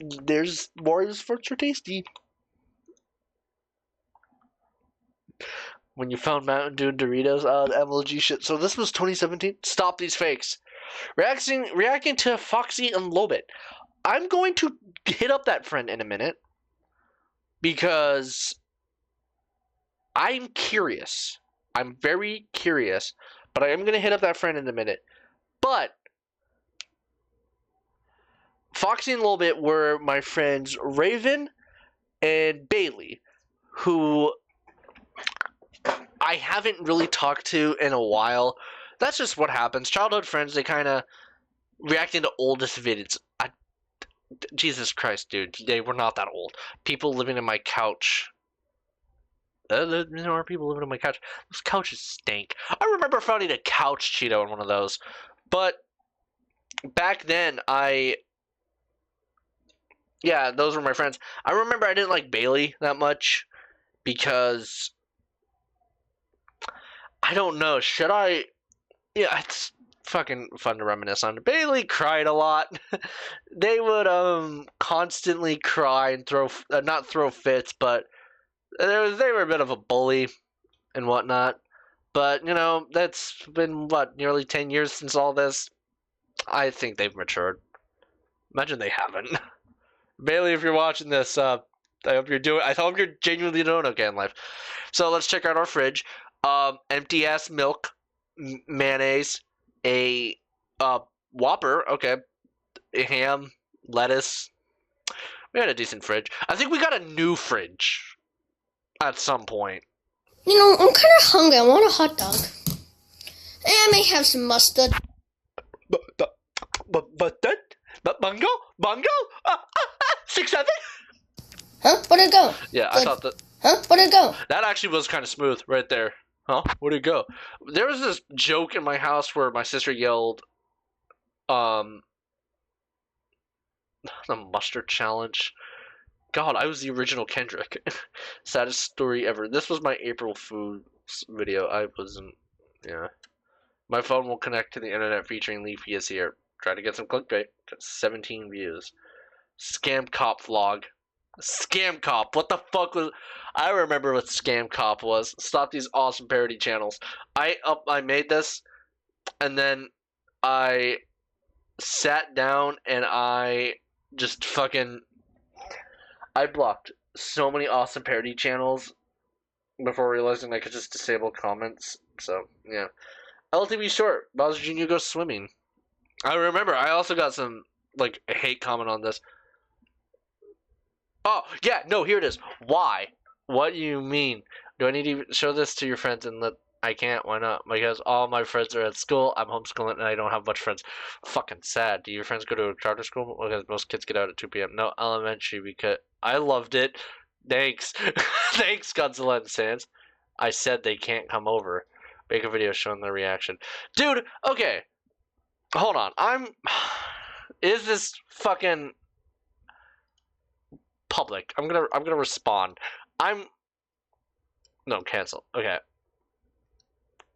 There's Wario's farts are tasty. when you found Mountain Dew and Doritos, the MLG shit. So this was 2017. Stop these fakes. Reacting to Foxy and Lobit. I'm going to hit up that friend in a minute because I'm curious. I'm very curious, but I am going to hit up that friend in a minute. But Foxy and Lobit were my friends Raven and Bailey, who I haven't really talked to in a while. That's just what happens. Childhood friends, they kind of reacting to oldest vids. Jesus Christ, dude. They were not that old. People living in my couch. There are people living on my couch. Those couches stink. I remember finding a couch Cheeto in one of those. But back then, yeah, those were my friends. I remember I didn't like Bailey that much because I don't know. Should I? Yeah, it's fucking fun to reminisce on. Bailey cried a lot. They would constantly cry and not throw fits, but they were a bit of a bully and whatnot. But you know, that's been nearly 10 years since all this. I think they've matured. Imagine they haven't. Bailey, if you're watching this, I hope you're genuinely doing okay in life. So let's check out our fridge. Empty ass milk, mayonnaise, a Whopper, okay, a ham, lettuce. We had a decent fridge. I think we got a new fridge at some point. You know, I'm kind of hungry. I want a hot dog. And I may have some mustard. But bungo? 6-7? Huh? Where'd it go? Yeah, I thought that. Huh? Where'd it go? That actually was kind of smooth right there. Huh? Where'd it go? There was this joke in my house where my sister yelled, the mustard challenge. God, I was the original Kendrick. Saddest story ever. This was my April Fools video. I wasn't. Yeah. My phone will connect to the internet featuring Leafy is here. Try to get some clickbait. Got 17 views. Scam Cop vlog. Scam Cop. What the fuck was? I remember what Scam Cop was. Stop these awesome parody channels. I made this, and then I sat down and I just fucking. I blocked so many awesome parody channels before realizing I could just disable comments. So yeah. LTV short. Bowser Jr. goes swimming. I remember. I also got some like a hate comment on this. Oh, yeah, no, here it is. Why? What do you mean? Do I need to show this to your friends and let... I can't, why not? Because all my friends are at school, I'm homeschooling, and I don't have much friends. Fucking sad. Do your friends go to a charter school? Because most kids get out at 2 p.m. No, elementary, because I loved it. Thanks. Thanks, Godzilla and Sans. I said they can't come over. Make a video showing their reaction. Dude, okay. Hold on. Is this fucking... public. I'm gonna respond. No, cancel. Okay.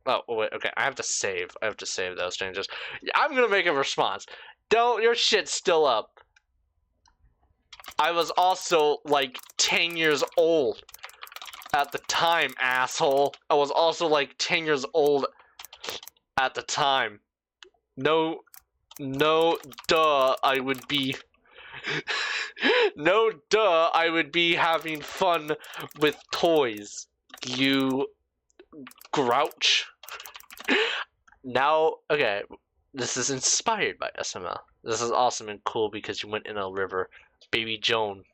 Oh wait, okay. I have to save those changes. I'm gonna make a response. Your shit's still up. I was also like 10 years old at the time, asshole. I was also like 10 years old at the time. No, duh, I would be... No, duh, I would be having fun with toys, you grouch. Now, okay, this is inspired by SML. This is awesome and cool because you went in a river. Baby Joan.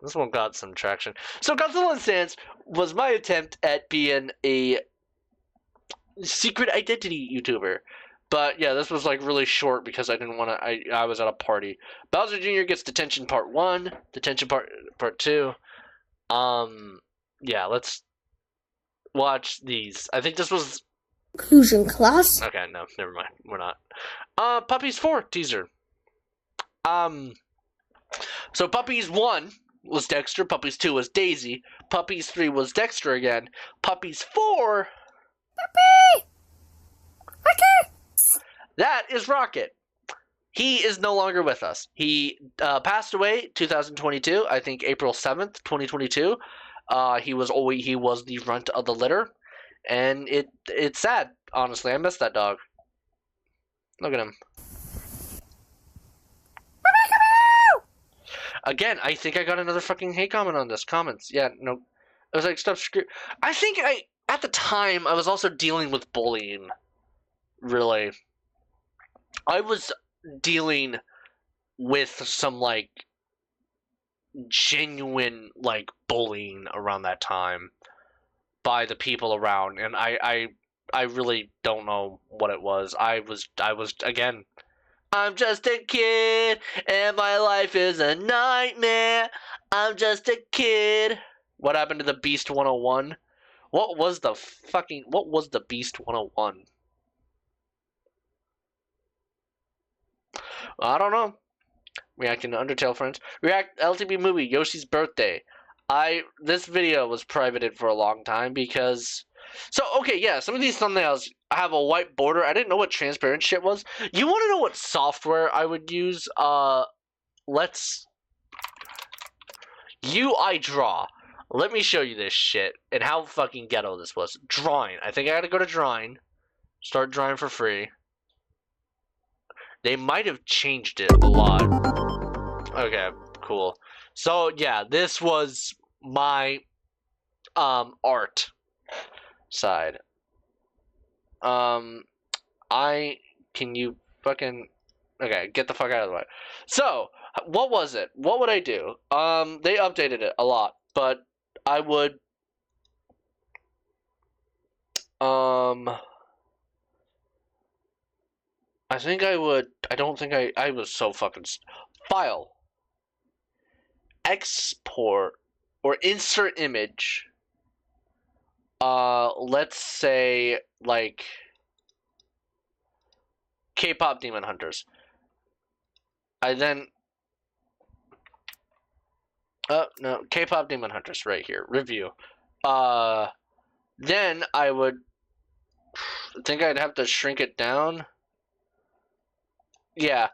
This one got some traction. So Godzilla and Sans was my attempt at being a secret identity YouTuber. But yeah, this was like really short because I didn't want to. I was at a party. Bowser Jr. gets detention part 1, detention part 2. Yeah, let's watch these. I think this was Conclusion class. okay. No, never mind. We're not. Puppies 4 teaser. So Puppies 1 was Dexter. Puppies 2 was Daisy. Puppies 3 was Dexter again. Puppies 4. Puppy. Okay. That is Rocket. He is no longer with us. He passed away 2022, I think April 7th, 2022. He was the runt of the litter, and it's sad. Honestly, I miss that dog. Look at him. Again, I think I got another fucking hate comment on this. Comments. Yeah, no. I was like, stop screw. I think at the time, I was also dealing with bullying. Really. I was dealing with some, like, genuine, like, bullying around that time by the people around. And I really don't know what it was. I was, again, I'm just a kid, and my life is a nightmare. I'm just a kid. What happened to the Beast 101? What was the Beast 101? I don't know. Reacting to Undertale friends. React LTB movie, Yoshi's birthday. This video was privated for a long time because... So, okay, yeah, some of these thumbnails have a white border. I didn't know what transparent shit was. You want to know what software I would use? Let's... UI Draw. Let me show you this shit and how fucking ghetto this was. Drawing. I think I gotta go to drawing. Start drawing for free. They might have changed it a lot. Okay, cool. So, yeah, this was my art side. Can you fucking... Okay, get the fuck out of the way. So, what was it? What would I do? They updated it a lot, but I would... I think I would... I don't think I was so fucking... File. Export or insert image. Let's say, like... K-pop Demon Hunters. I then... no, K-pop Demon Hunters right here. Review. Then I would... I think I'd have to shrink it down. Yeah.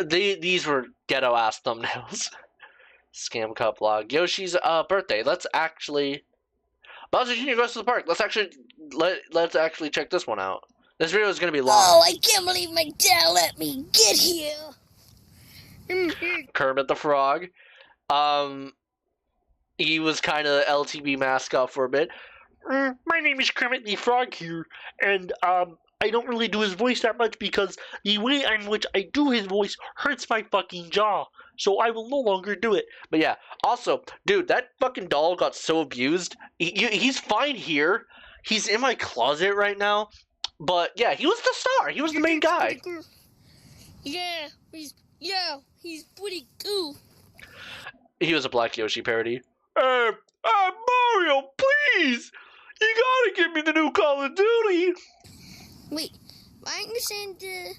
These were ghetto-ass thumbnails. Scam cup log. Yoshi's birthday. Let's actually... Bowser Jr. goes to the park. Let's actually check this one out. This video is gonna be long. Oh, I can't believe my dad let me get here. Kermit the Frog. He was kind of LTB mascot for a bit. My name is Kermit the Frog here, and I don't really do his voice that much because the way in which I do his voice hurts my fucking jaw, so I will no longer do it. But yeah, also, dude, that fucking doll got so abused. He's fine here. He's in my closet right now. But yeah, he was the star. He was the main guy. Yeah, he's pretty cool. He was a Black Yoshi parody. Mario, please! You gotta give me the new Call of Duty! Wait, why aren't you saying the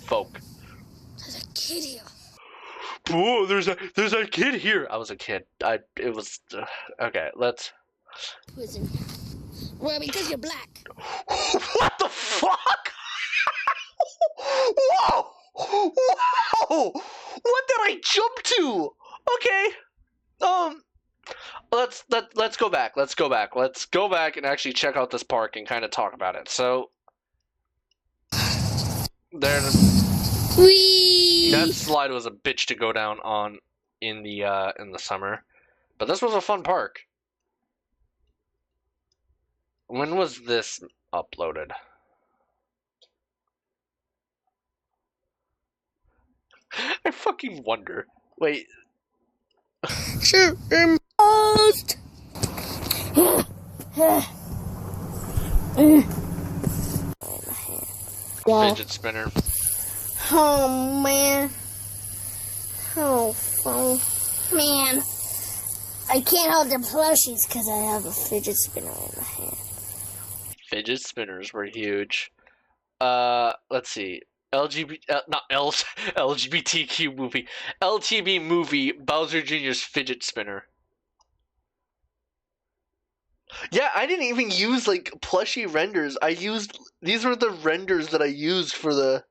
folk? There's a kid here. Oh, there's a kid here. I was a kid. Okay, let's... Prison. Well, because you're black. What the fuck? Whoa! Whoa! What did I jump to? Okay. Let's go back. Let's go back and actually check out this park and kind of talk about it. So there. Whee! That slide was a bitch to go down on in the summer, but this was a fun park. When was this uploaded? I fucking wonder. Wait. Sure. Post. Fidget spinner. Oh man. Oh man. I can't hold the plushies because I have a fidget spinner in my hand. Fidget spinners were huge. Let's see. LGBTQ movie. LTB movie, Bowser Jr.'s fidget spinner. Yeah, I didn't even use, like, plushie renders. These were the renders that I used for the...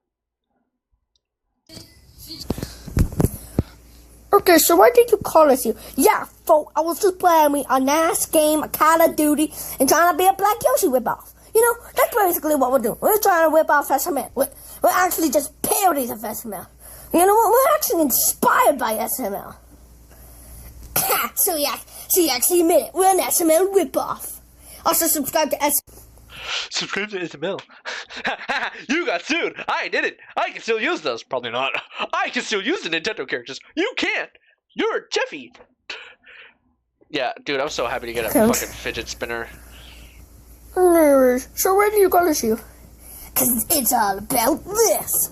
Okay, so why did you call us here? Yeah, folk, I was just playing a nice game of Call of Duty and trying to be a Black Yoshi whip-off. You know, that's basically what we're doing. We're trying to whip off SML. We're actually just parodies of SML. You know what? We're actually inspired by SML. So you actually admit it. We're an SML whip-off. Also, subscribe to SML. Subscribe to SML. You got sued. I did it. I can still use those. Probably not. I can still use the Nintendo characters. You can't. You're Jeffy. Yeah, dude, I'm so happy to get a fucking fidget spinner. Anyways, so where do you call us here? Because it's all about this.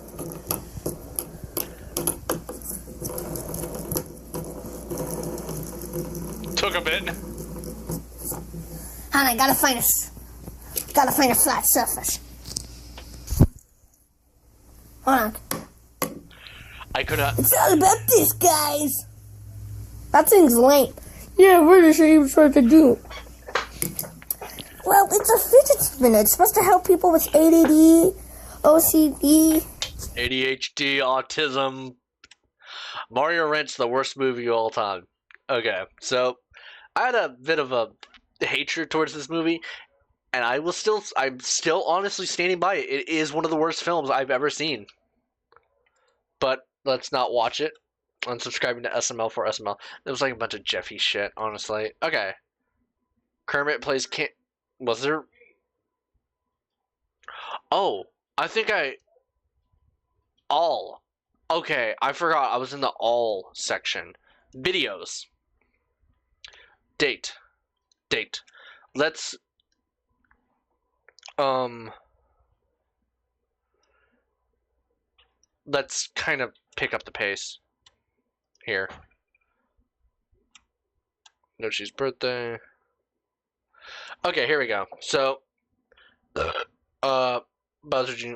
Took a bit. And I gotta find a flat surface. Hold on. I could have. It's all about this, guys. That thing's lame. Yeah, what is it even trying to do? Well, it's a fidget spinner. It's supposed to help people with ADD, OCD. ADHD, autism. Mario Rent's the worst movie of all time. Okay, so I had a bit of a hatred towards this movie, and I'm still honestly standing by it. It is one of the worst films I've ever seen. But let's not watch it. I'm subscribing to SML for SML. It was like a bunch of Jeffy shit, honestly. Okay. Kermit plays Cant. Was there? Oh, I think all. Okay, I forgot. I was in the all section. Videos. Date. Let's kind of pick up the pace here. Nochi's birthday. Okay, here we go. So, Bowser Jr.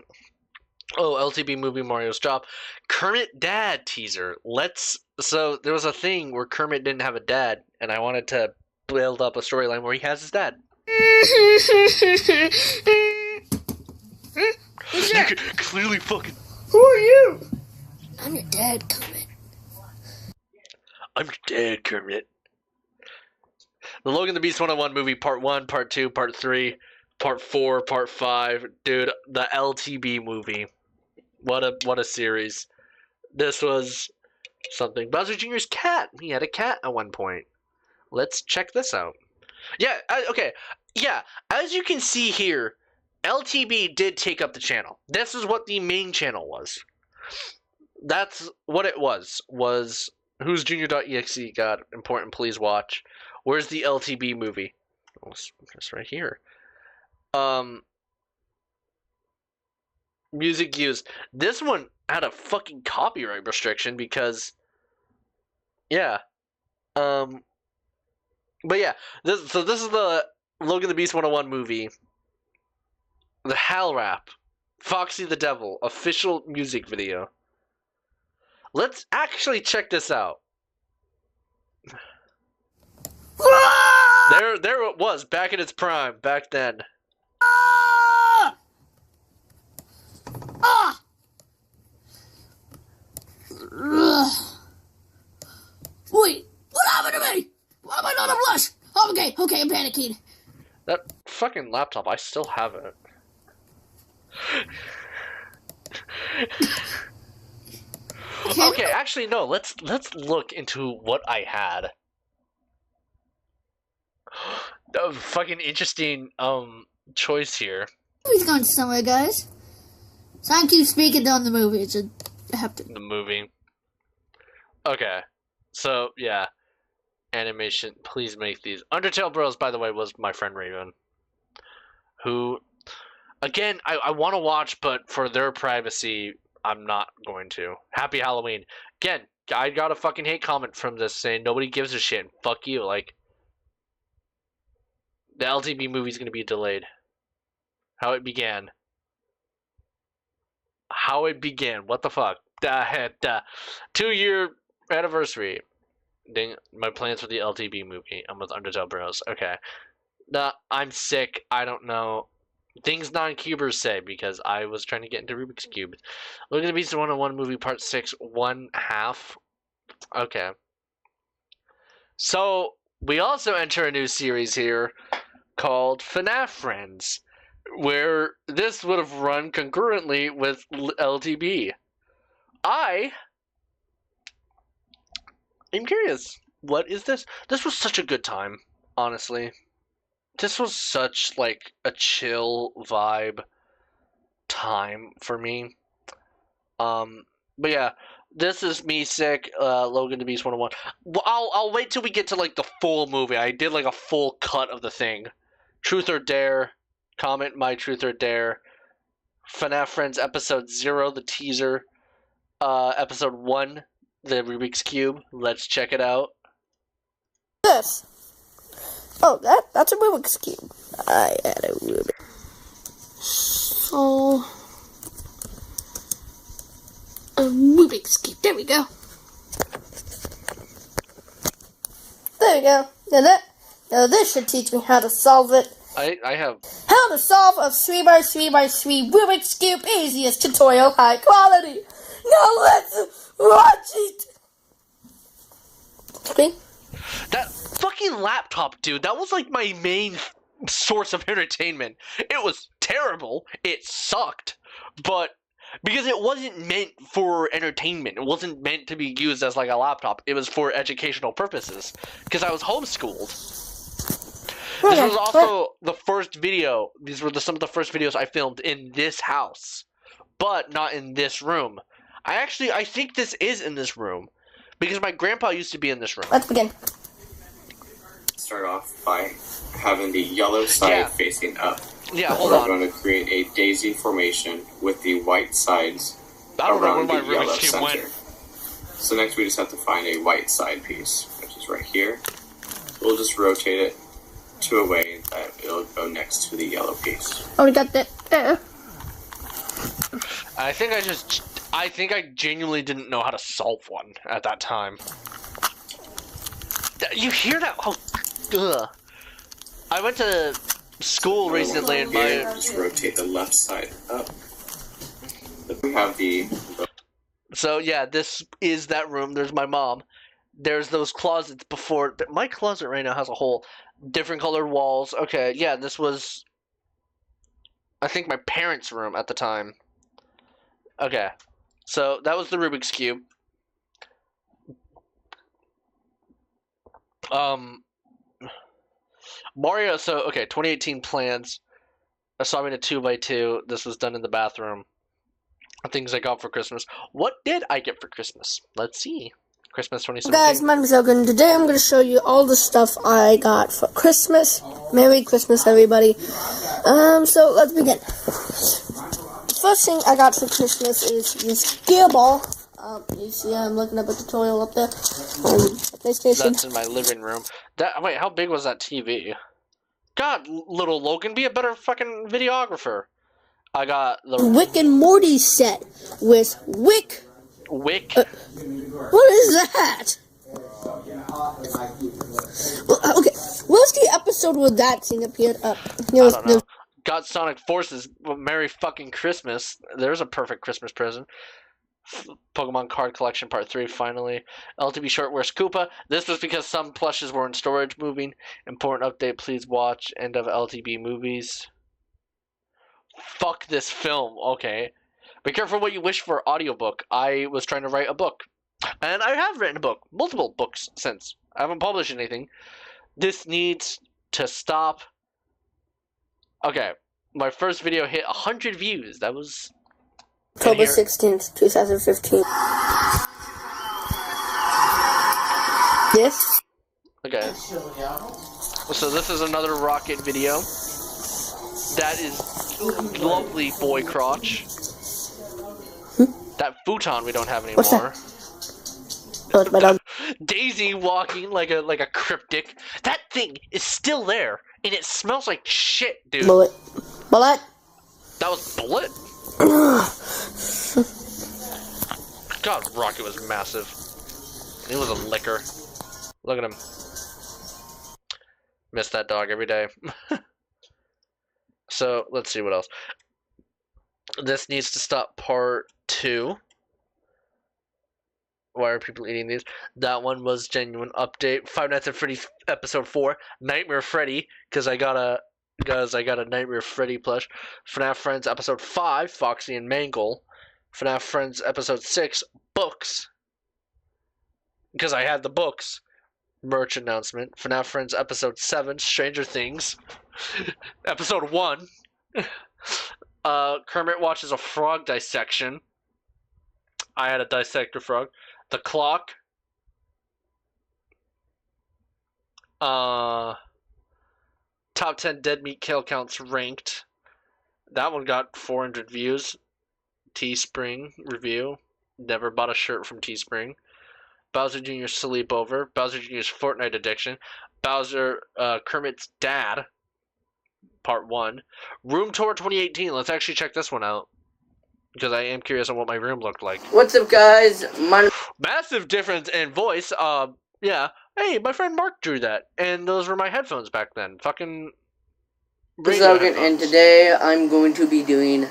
Oh, LTB movie Mario's job. Kermit dad teaser. So there was a thing where Kermit didn't have a dad, and I wanted to build up a storyline where he has his dad. You could clearly fucking. Who are you? I'm your dad, Kermit. I'm your dad, Kermit. The Logan the Beast 101 movie, Part 1, Part 2, Part 3, Part 4, Part 5. Dude, the LTB movie. What a series. This was something. Bowser Jr.'s cat. He had a cat at one point. Let's check this out. Yeah, okay. Yeah, as you can see here, LTB did take up the channel. This is what the main channel was. That's what it was Who's Junior.exe got important, please watch. Where's the LTB movie? Oh, it's right here. Music used. This one had a fucking copyright restriction because, yeah. But yeah, this is the Logan the Beast 101 movie. The Hal Rap, Foxy the Devil official music video. Let's actually check this out. There it was back in its prime back then. Wait, what happened to me? Why am I not a blush? Oh, okay, I'm panicking. That fucking laptop, I still have it. Okay, actually no, let's look into what I had. That was a fucking interesting choice here. He's going somewhere, guys. So I keep speaking on the movie. I have to. The movie. Okay. So, yeah. Animation. Please make these. Undertale Bros, by the way, was my friend Raven. Who, again, I want to watch, but for their privacy, I'm not going to. Happy Halloween. Again, I got a fucking hate comment from this saying nobody gives a shit. Fuck you. Like, the LTB movie's going to be delayed. How it began. What the fuck? 2-year anniversary. Dang, my plans for the LTB movie. I'm with Undertale Bros. Okay. I'm sick. I don't know. Things non-cubers say, because I was trying to get into Rubik's Cube. Look at the Beast 101 movie part 6, 1/2. Okay. So we also enter a new series here called FNAF Friends, where this would have run concurrently with LTB. I am curious. What is this? This was such a good time, honestly. This was such like a chill vibe time for me. But yeah, this is me sick. Logan the Beast 101. Well, I'll wait till we get to like the full movie. I did like a full cut of the thing. Truth or Dare. Comment my Truth or Dare. FNAF Friends episode 0, the teaser. Episode 1, the Rubik's Cube. Let's check it out. This. Oh, that's a Rubik's Cube. I had a Rubik's. So, a Rubik's Cube. There we go. There we go. Now this should teach me how to solve it. I have... How to solve a 3x3x3 Rubik's Cube. Easiest tutorial, high quality. Now let's watch it. Okay. That fucking laptop, dude, that was like my main source of entertainment. It was terrible. It sucked. But because it wasn't meant for entertainment. It wasn't meant to be used as like a laptop. It was for educational purposes. Because I was homeschooled. This was also the first video. These were some of the first videos I filmed in this house. But not in this room. I think this is in this room. Because my grandpa used to be in this room. Let's begin. Start off by having the yellow side facing up. Yeah, hold on. We're going to create a daisy formation with the white sides where around my the yellow Rubik's Cube center. went. So next we just have to find a white side piece, which is right here. We'll just rotate it to a way that it'll go next to the yellow piece. Oh, we got that there. I think I genuinely didn't know how to solve one at that time. You hear that? Oh, ugh. I went to school recently and just rotate the left side up. We have the... So yeah, this is that room. There's my mom. There's those closets before. But my closet right now has a whole different colored walls. Okay, yeah, this was, I think, my parents' room at the time. Okay, so that was the Rubik's Cube. Mario, so, okay, 2018 plans. Assignment a 2x2. This was done in the bathroom. Things I got for Christmas. What did I get for Christmas? Let's see. Christmas 2017. Guys, my name is Logan. Today I'm going to show you all the stuff I got for Christmas. Merry Christmas, everybody. So let's begin. The first thing I got for Christmas is this gear ball. You see I'm looking up a tutorial up there on PlayStation. That's in my living room. Wait, how big was that TV? God, little Logan, be a better fucking videographer. I got the Rick and Morty set with Wick. Wick. What is that? Well, okay, what's the episode where that thing appeared up? I don't know. Got Sonic Forces. Well, Merry fucking Christmas. There's a perfect Christmas present. Pokemon Card Collection Part 3, finally. LTB Short Wears Koopa. This was because some plushes were in storage moving. Important update, please watch. End of LTB movies. Fuck this film. Okay. Be careful what you wish for audiobook. I was trying to write a book. And I have written a book. Multiple books since. I haven't published anything. This needs to stop. Okay. My first video hit 100 views. That was... October 16th, 2015. Yes? Okay. So this is another Rocket video. That is lovely boy crotch. That futon we don't have anymore. What's that? Oh, it's my dog. Daisy walking like a cryptic. That thing is still there, and it smells like shit, dude. Bullet. Bullet. That was Bullet? God, Rocket was massive. He was a licker. Look at him. Miss that dog every day. So, let's see what else. This needs to stop part 2. Why are people eating these? That one was genuine update. Five Nights at Freddy's episode 4, Nightmare Freddy, because I got a Nightmare Freddy plush. FNAF Friends episode 5, Foxy and Mangle. FNAF Friends episode 6, Books, because I had the books. Merch announcement. FNAF Friends episode 7, Stranger Things. Episode 1. Kermit watches a frog dissection. I had a dissector frog. The Clock. Top 10 dead meat kill counts ranked. That one got 400 views. Teespring review. Never bought a shirt from Teespring. Bowser Jr.'s sleepover. Bowser Jr.'s Fortnite addiction. Bowser, Kermit's dad. Part 1. Room tour 2018. Let's actually check this one out, because I am curious on what my room looked like. What's up, guys? Massive difference in voice. Yeah. Hey, my friend Mark drew that, and those were my headphones back then. Fucking radio headphones. And today I'm going to be doing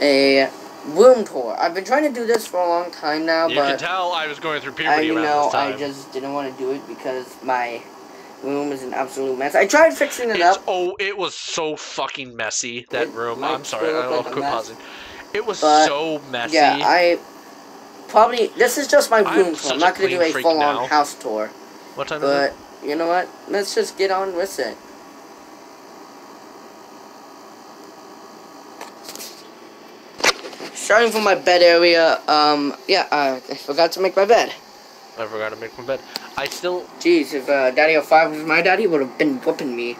a room tour. I've been trying to do this for a long time now, You but can tell I was going through puberty around this time. I just didn't want to do it because my room is an absolute mess. I tried fixing it up. Oh, it was so fucking messy, that room. might I'm sorry, still I'll look like a quit mess. pausing. It was But, so messy. Yeah, this is just my room tour. such I'm not a going to do clean a freak full-on now. house tour. What time is But, it? you know what? Let's just get on with it. Starting from my bed area, I forgot to make my bed. I forgot to make my bed. Jeez, if Daddy05 was my daddy, he would have been whooping me.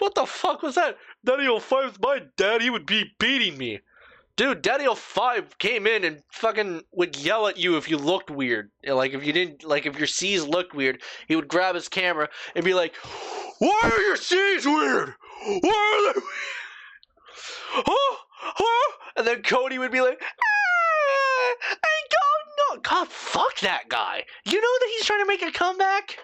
What the fuck was that? Daddy05's my dad, he would be beating me. Dude, Daddy05 came in and fucking would yell at you if you looked weird. Like, if you didn't, like, if your C's looked weird, he would grab his camera and be like, "Why are your C's weird? Why are they weird? Huh? Huh?" And then Cody would be like, "I don't know." God, fuck that guy. You know that he's trying to make a comeback?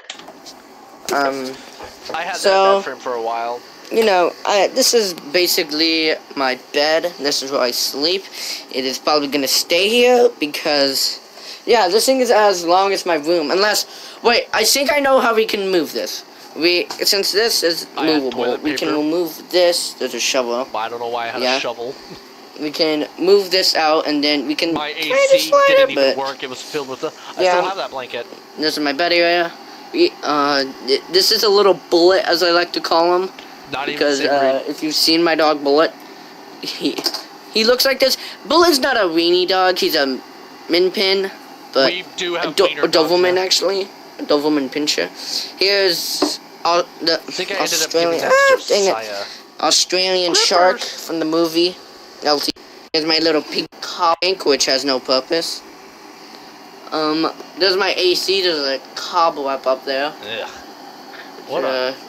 I had that bed frame for a while. You know, this is basically my bed. This is where I sleep. It is probably going to stay here because, yeah, this thing is as long as my room. Wait, I think I know how we can move this. Since this is movable, we can remove this. There's a shovel. I don't know why I had a shovel. We can move this out, and then we can My AC didn't even work. It was filled with I Yeah. still have that blanket. This is my bed area. This is a little bullet, as I like to call him. Not Because even if you've seen my dog Bullet, he looks like this. Bullet's not a weenie dog. He's a min pin, but we do have a Doberman actually, a Doberman pinscher. Here's the I think I ended up Australian, giving that to dang it. Josiah. Australian Clippers. shark from the movie. LT. Here's my little pig tank, which has no purpose. There's my AC. There's a cobweb up there. Ugh. What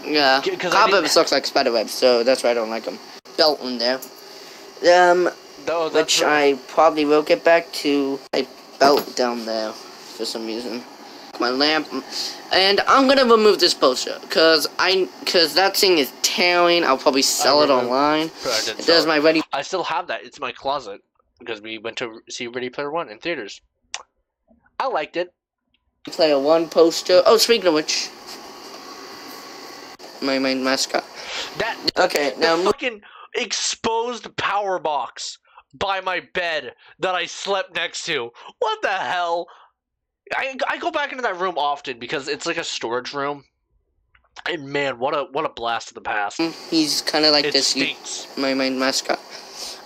yeah. Cobwebs look like spiderwebs, so that's why I don't like them. Belt in there. Which I probably will get back to a belt down there for some reason. My lamp, and I'm gonna remove this poster cause that thing is tearing. I'll probably sell it online. There's my Ready. I still have that. It's in my closet because we went to see Ready Player One in theaters. I liked it. Player One poster. Oh, speaking of which, my main mascot. Okay, now the fucking exposed power box by my bed that I slept next to. What the hell? I go back into that room often because it's like a storage room. And man, what a blast of the past. He's kind of like it this. Stinks. My main mascot.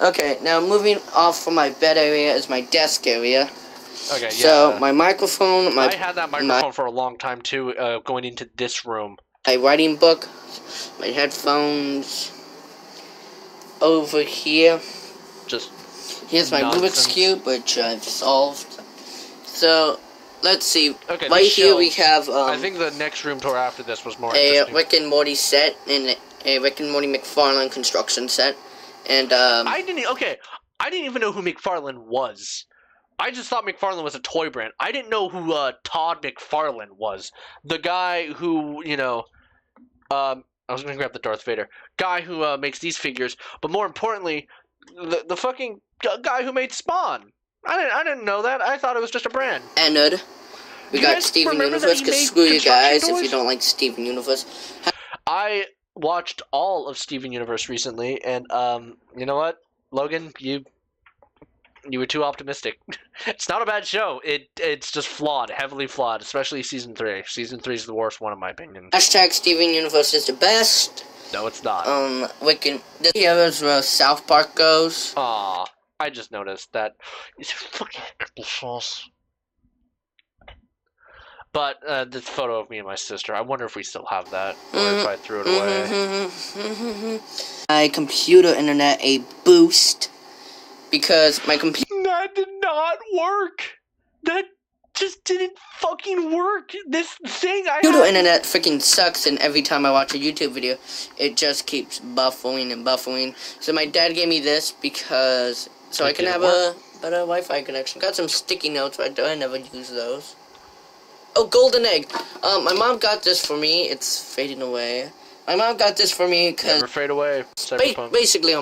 Okay, now moving off from my bed area is my desk area. Okay, yeah. So my microphone. I had that microphone for a long time too. Going into this room. My writing book. My headphones. Over here. Just. Here's my Rubik's Cube, which I've solved. So. Let's see. Okay, right here we have. I think the next room tour after this was more a interesting. Rick and Morty set and a Rick and Morty McFarlane construction set, and I didn't even know who McFarlane was. I just thought McFarlane was a toy brand. I didn't know who Todd McFarlane was. The guy who, I was gonna grab the Darth Vader guy who makes these figures, but more importantly, the fucking guy who made Spawn. I didn't know that. I thought it was just a brand. Ennard. We You got guys Steven remember that Universe, he because made screw you construction guys if toys? you don't like Steven Universe. I watched all of Steven Universe recently, and you know what, Logan, you were too optimistic. It's not a bad show. It's just flawed, heavily flawed, especially season 3. Season 3 is the worst one in my opinion. Hashtag Steven Universe is the best. No, it's not. Here is where South Park goes. Aw, I just noticed that. It's fucking applesauce. But this photo of me and my sister, I wonder if we still have that, or if I threw it away. My computer internet a boost because my computer. That did not work. That just didn't fucking work. This thing I Computer have... internet freaking sucks, and every time I watch a YouTube video, it just keeps buffering and buffering. So my dad gave me this because I can have a better Wi-Fi connection. Got some sticky notes, but I never use those. Oh, golden egg. My mom got this for me. It's fading away. My mom got this for me because Never fade away. basically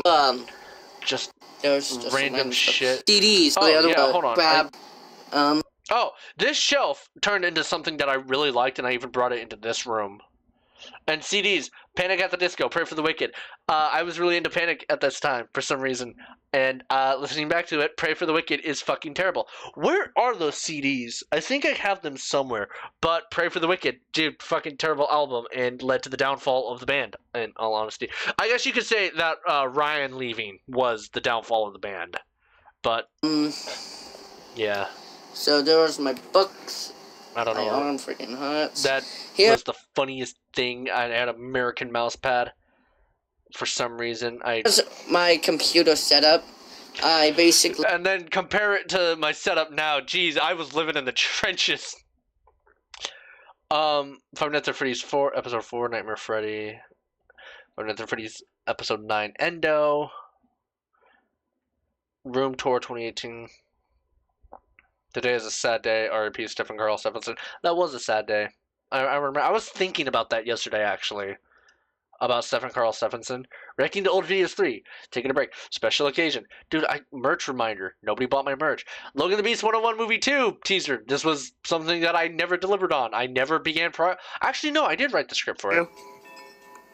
just there's random shit. CDs. Oh, the other yeah, hold on. grab. Oh, this shelf turned into something that I really liked, and I even brought it into this room. And CDs, Panic at the Disco, Pray for the Wicked. I was really into Panic at this time, for some reason. And listening back to it, Pray for the Wicked is fucking terrible. Where are those CDs? I think I have them somewhere. But Pray for the Wicked, dude, fucking terrible album, and led to the downfall of the band, in all honesty. I guess you could say that Ryan leaving was the downfall of the band. But, yeah. So there was my books. I don't know. My arm freaking hurts. That was the funniest thing. I had an American mouse pad. For some reason, my computer setup. I basically... And then compare it to my setup now. Jeez, I was living in the trenches. Five Nights at Freddy's 4, Episode 4, Nightmare Freddy. Five Nights at Freddy's Episode 9, Endo. Room Tour 2018. Today is a sad day. R.I.P. Stephen Carl Stephenson. That was a sad day. I remember. I was thinking about that yesterday, actually. About Stephen Carl Stephenson. Wrecking the Old Videos 3. Taking a break. Special occasion. Dude, merch reminder. Nobody bought my merch. Logan the Beast 101 Movie 2 teaser. This was something that I never delivered on. I never began Actually, no, I did write the script for it.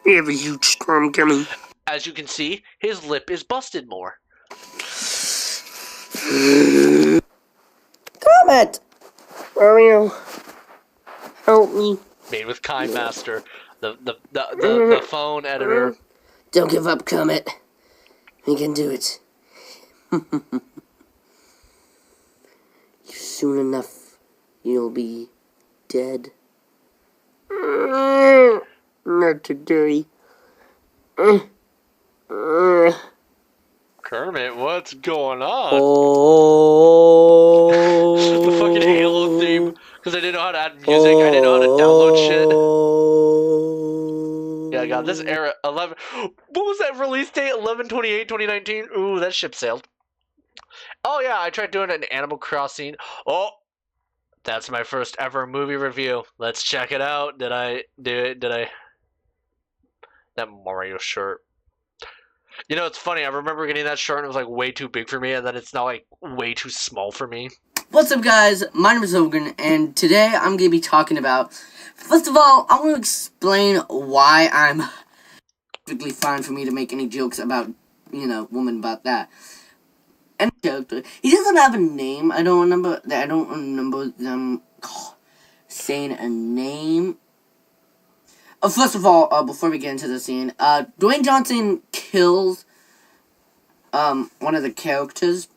We have a huge storm coming. As you can see, his lip is busted more. Comment! Mario, help me. Made with Kind Master, the phone editor. Don't give up, Comet. We can do it. Soon enough, you'll be dead. Not today. Kermit, what's going on? Oh. The fucking Halo theme. Because I didn't know how to add music. I didn't know how to download shit. Yeah, I got this era 11. What was that release date? 11/28/2019. Ooh, that ship sailed. Oh yeah, I tried doing an Animal Crossing. Oh, that's my first ever movie review. Let's check it out. Did I do it? Did I? That Mario shirt. You know, it's funny. I remember getting that shirt and it was like way too big for me, and then it's now like way too small for me. What's up, guys? My name is Logan, and today I'm going to be talking about... First of all, I want to explain why I'm perfectly fine for me to make any jokes about, woman about that. And character. He doesn't have a name. I don't remember them saying a name. First of all, before we get into the scene, Dwayne Johnson kills one of the characters.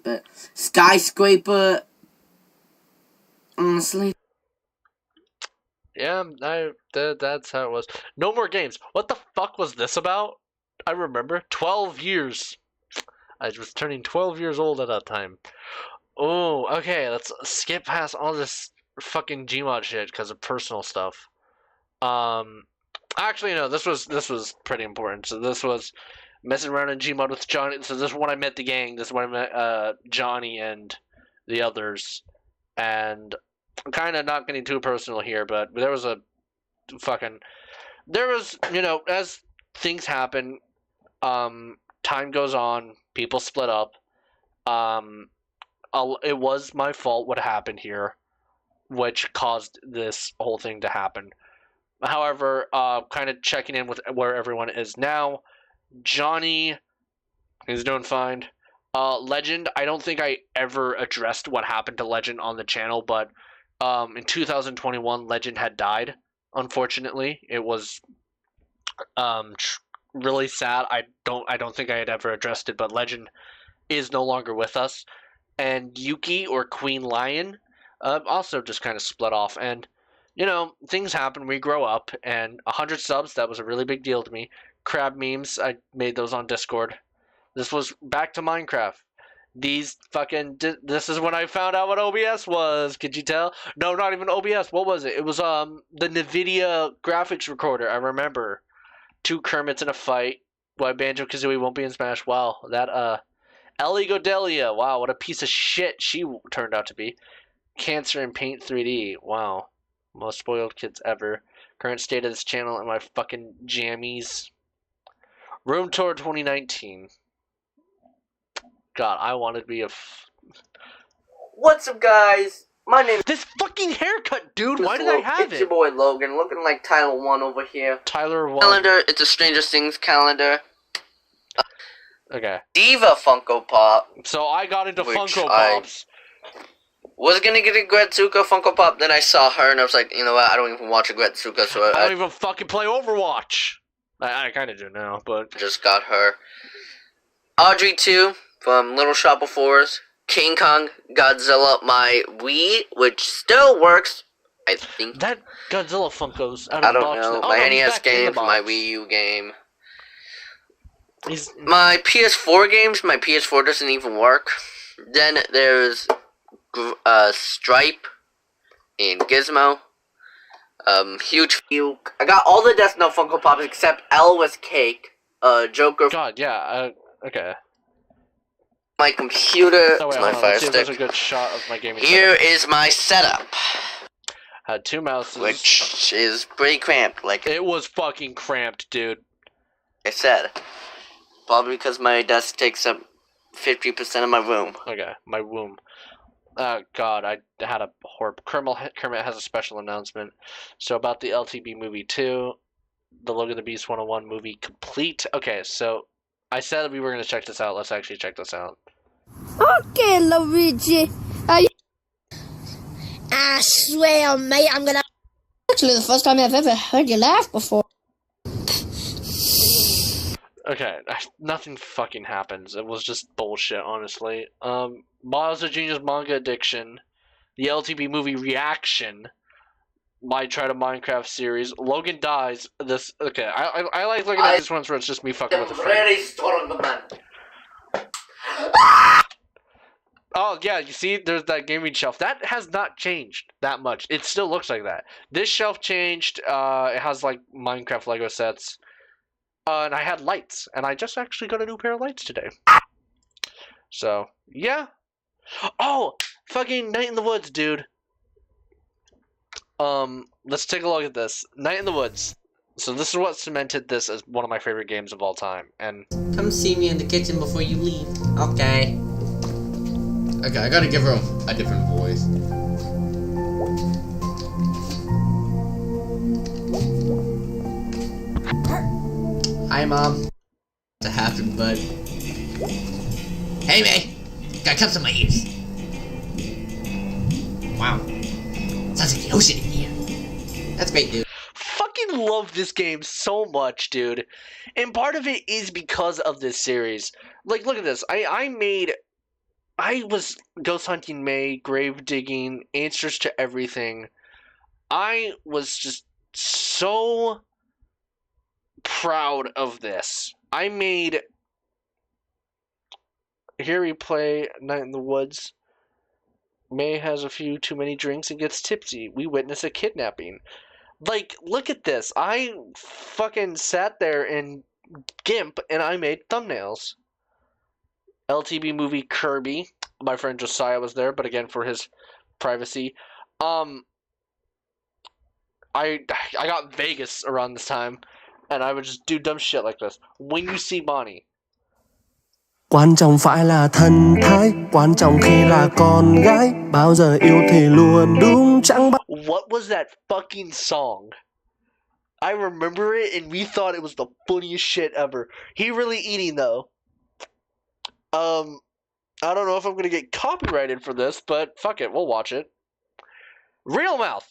But Skyscraper, honestly. Yeah, that's how it was. No More Games. What the fuck was this about? I remember. 12 years. I was turning 12 years old at that time. Oh, okay, let's skip past all this fucking Gmod shit because of personal stuff. Actually, no, this was pretty important. So this was messing around in Gmod with Johnny. So this is when I met the gang. This is when I met Johnny and the others. And I'm kind of not getting too personal here, but there was as things happen, time goes on, people split up. it was my fault what happened here, which caused this whole thing to happen. However, kind of checking in with where everyone is now. Johnny is doing fine. Legend, I don't think I ever addressed what happened to Legend on the channel, but in 2021, Legend had died. Unfortunately, it was really sad. I don't think I had ever addressed it, but Legend is no longer with us, and Yuki or Queen Lion also just kind of split off. And things happen. We grow up, and 100 subs, that was a really big deal to me. Crab memes, I made those on Discord. This was back to Minecraft. This is when I found out what OBS was. Could you tell? No, not even OBS. What was it? It was the NVIDIA graphics recorder. I remember. 2 Kermits in a fight. Why Banjo-Kazooie won't be in Smash. Wow, that Ellie Godelia. Wow, what a piece of shit she turned out to be. Cancer in Paint 3D. Wow. Most spoiled kids ever. Current state of this channel and my fucking jammies. Room Tour 2019. God, I wanted to be a... What's up, guys? My name This fucking haircut, dude! is Why did I have It's it? your boy Logan, looking like Tyler 1 over here. Tyler 1. Calendar, it's a Stranger Things calendar. Okay. Diva Funko Pop. So I got into Which Funko I- Pops. Was gonna get a Gretsuko Funko Pop, then I saw her and I was like, you know what, I don't even watch a Gretsuko, so I I don't even fucking play Overwatch. I kind of do now, but... just got her. Audrey 2 from Little Shop of Horrors. King Kong, Godzilla, my Wii, which still works, I think. That Godzilla Funko's out I of the don't box. know. now. My no, he's NES back in the game, my box. Wii U game. He's... My PS4 games, my PS4 doesn't even work. Then there's Stripe and Gizmo. Huge few. I got all the Death Note Funko Pops except L with Cake. Joker. God, yeah, okay. My computer. Oh, wait, my hold on. Fire Let's see if there's a Stick. good shot of my gaming Here setup. is my setup, Had 2 mouses. which is pretty cramped. Like It was fucking cramped, dude. I said, probably because my desk takes up 50% of my room. Okay, my womb. God, I had a horrible... Kermit has a special announcement. So about the LTB movie 2, the Logan the Beast 101 movie complete. Okay, so I said we were going to check this out. Let's actually check this out. Okay, Luigi. I swear, mate, I'm gonna. Actually, the first time I've ever heard you laugh before. Okay, nothing fucking happens. It was just bullshit, honestly. Miles of Genius Manga Addiction, the LTB movie reaction, my Try to Minecraft series, Logan dies. This okay. I like looking at these ones where it's just me fucking with the friend. strong man. Oh yeah, you see, there's that gaming shelf. That has not changed that much. It still looks like that. This shelf changed. It has like Minecraft Lego sets. And I had lights, and I just actually got a new pair of lights today. So, yeah. Oh, fucking Night in the Woods, dude. Let's take a look at this. Night in the Woods. So this is what cemented this as one of my favorite games of all time. And come see me in the kitchen before you leave. Okay. Okay, I gotta give her a different voice. Hi, Mom. To happen, bud. Hey, May! Got cups on my ears. Wow. Sounds like the ocean in here. That's great, dude. fucking love this game so much, dude. And part of it is because of this series. Like, look at this. I was ghost hunting May, grave digging, answers to everything. I was just so proud of this. I made... Here we play Night in the Woods. May has a few too many drinks and gets tipsy. We witness a kidnapping. Like, look at this. I fucking sat there in GIMP and I made thumbnails. LTB movie Kirby. My friend Josiah was there, but again, for his privacy. I got Vegas around this time, and I would just do dumb shit like this. When you see Bonnie. Quan trọng phải là thần thái, quan trọng khi là con gái, bao giờ yêu thì luôn đúng chẳng bao. What was that fucking song? I remember it and we thought it was the funniest shit ever. He really eating though. I don't know if I'm gonna get copyrighted for this, but fuck it, we'll watch it. Real mouth.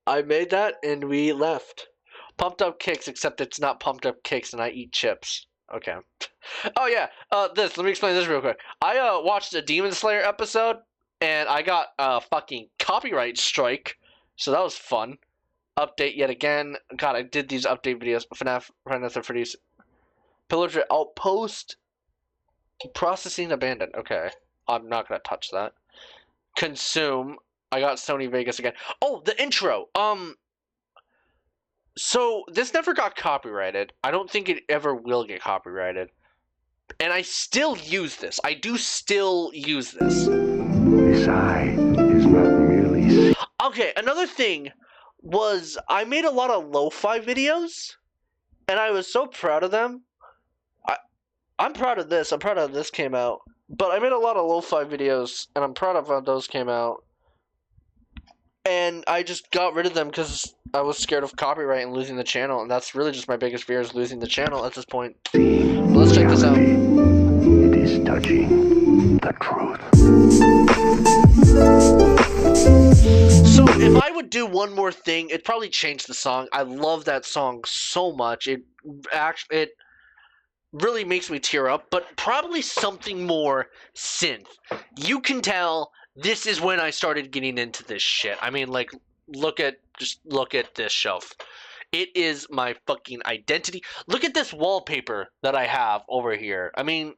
I made that and we left. Pumped up kicks, except it's not pumped up kicks and I eat chips. Okay. Oh yeah, let me explain this real quick. I watched a Demon Slayer episode and I got a fucking copyright strike, so that was fun. Update yet again. God, I did these update videos. FNAF, Five Nights at Freddy's, Pillager Outpost, processing abandoned. Okay, I'm not gonna touch that. Consume. I got Sony Vegas again. Oh, the intro. So this never got copyrighted. I don't think it ever will get copyrighted. And I still use this. I do still use this. This eye is not merely. Okay, another thing was I made a lot of lo-fi videos, and I was so proud of them. I'm proud of this. I'm proud of this came out. But I made a lot of lo-fi videos, and I'm proud of how those came out. And I just got rid of them because I was scared of copyright and losing the channel, and that's really just my biggest fear is losing the channel at this point. Let's check this out. It is touching the truth. So if I would do one more thing, it'd probably change the song. I love that song so much. It really makes me tear up, but probably something more synth. You can tell this is when I started getting into this shit. I mean, like, look at this shelf. It is my fucking identity. Look at this wallpaper that I have over here. I mean,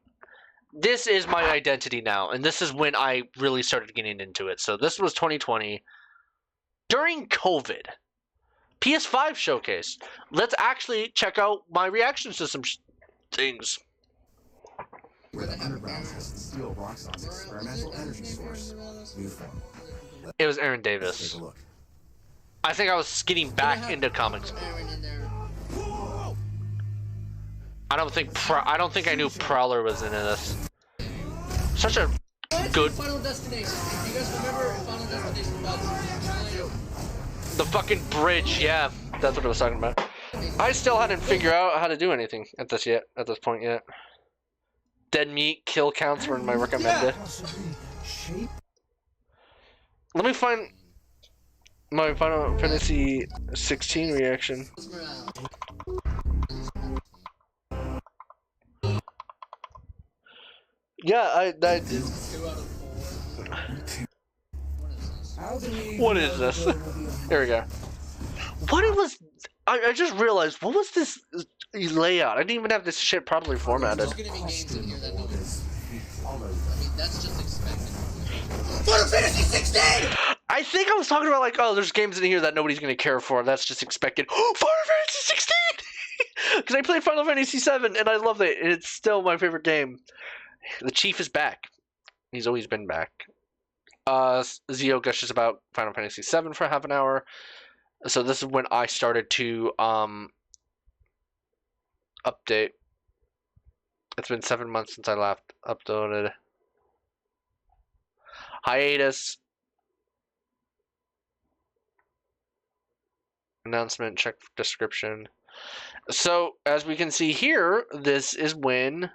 this is my identity now, and this is when I really started getting into it. So this was 2020. During COVID. PS5 showcase. Let's actually check out my reaction system things. It was Aaron Davis. I think I was getting back into comics. I don't think I knew Prowler was into this. Such a good. Final Destination. You guys remember Final Destination about the fucking bridge? Yeah, that's what I was talking about. I still hadn't figured out how to do anything at this point yet. Dead meat kill counts were in my recommended. Let me find my Final Fantasy 16 reaction. Yeah, I 2 out of 4. what is this? Here we go. What was? I just realized, what was this layout? I didn't even have this shit properly formatted. There's gonna be games in here that nobody's. I mean, that's just expected. Final Fantasy 16! I think I was talking about like, oh, there's games in here that nobody's gonna care for. That's just expected. Final Fantasy 16! Because I played Final Fantasy 7 and I love it. It's still my favorite game. The Chief is back. He's always been back. Zeo gushes about Final Fantasy 7 for half an hour. So this is when I started to update. It's been 7 months since I last uploaded. Hiatus. Announcement, check description. So, as we can see here, this is when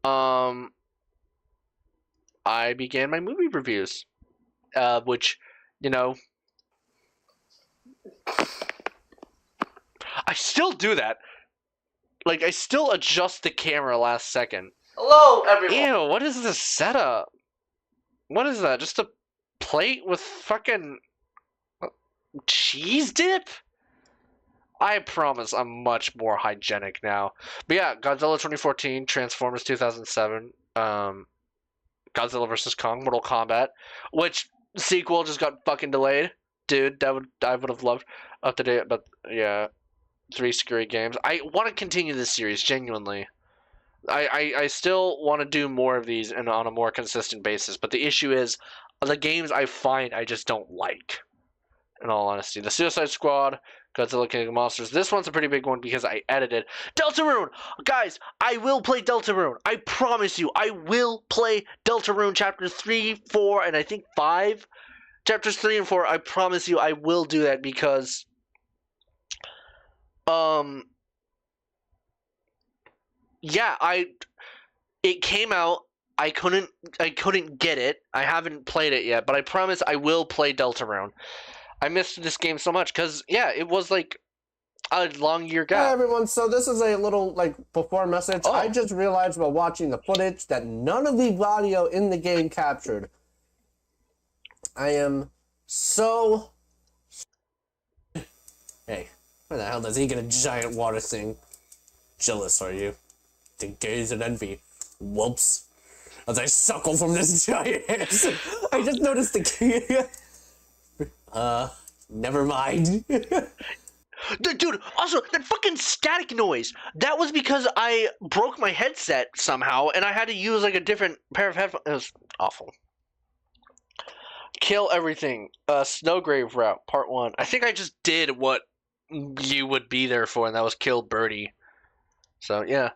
I began my movie reviews. Which, you know, I still do that. Like, I still adjust the camera last second. Hello, everyone. Ew, what is this setup? What is that? Just a plate with fucking cheese dip? I promise I'm much more hygienic now. But yeah, Godzilla 2014, Transformers 2007, Godzilla vs. Kong, Mortal Kombat, which sequel just got fucking delayed. Dude, I would have loved up to date, but yeah, 3 scary games. I want to continue this series, genuinely. I still want to do more of these and on a more consistent basis, but the issue is the games I find I just don't like. In all honesty, the Suicide Squad, Godzilla King of Monsters. This one's a pretty big one because I edited Deltarune. Guys, I will play Deltarune. I promise you, I will play Deltarune chapters 3, 4, and I think 5. Chapters 3 and 4. I promise you, I will do that because, yeah, it came out. I couldn't get it. I haven't played it yet, but I promise I will play Deltarune. I missed this game so much because, yeah, it was like a long year gap. Hi everyone, so this is a little before message. I just realized while watching the footage that none of the audio in the game captured. I am so... Hey, where the hell does he get a giant water thing? Jealous, are you? To gaze in envy. Whoops. As I suckle from this giant ass. I just noticed the key. Never mind. Dude, also, that fucking static noise, that was because I broke my headset somehow, and I had to use, like, a different pair of headphones. It was awful. Kill everything. Snowgrave Route, Part 1. I think I just did what you would be there for, and that was kill Birdie. So, yeah.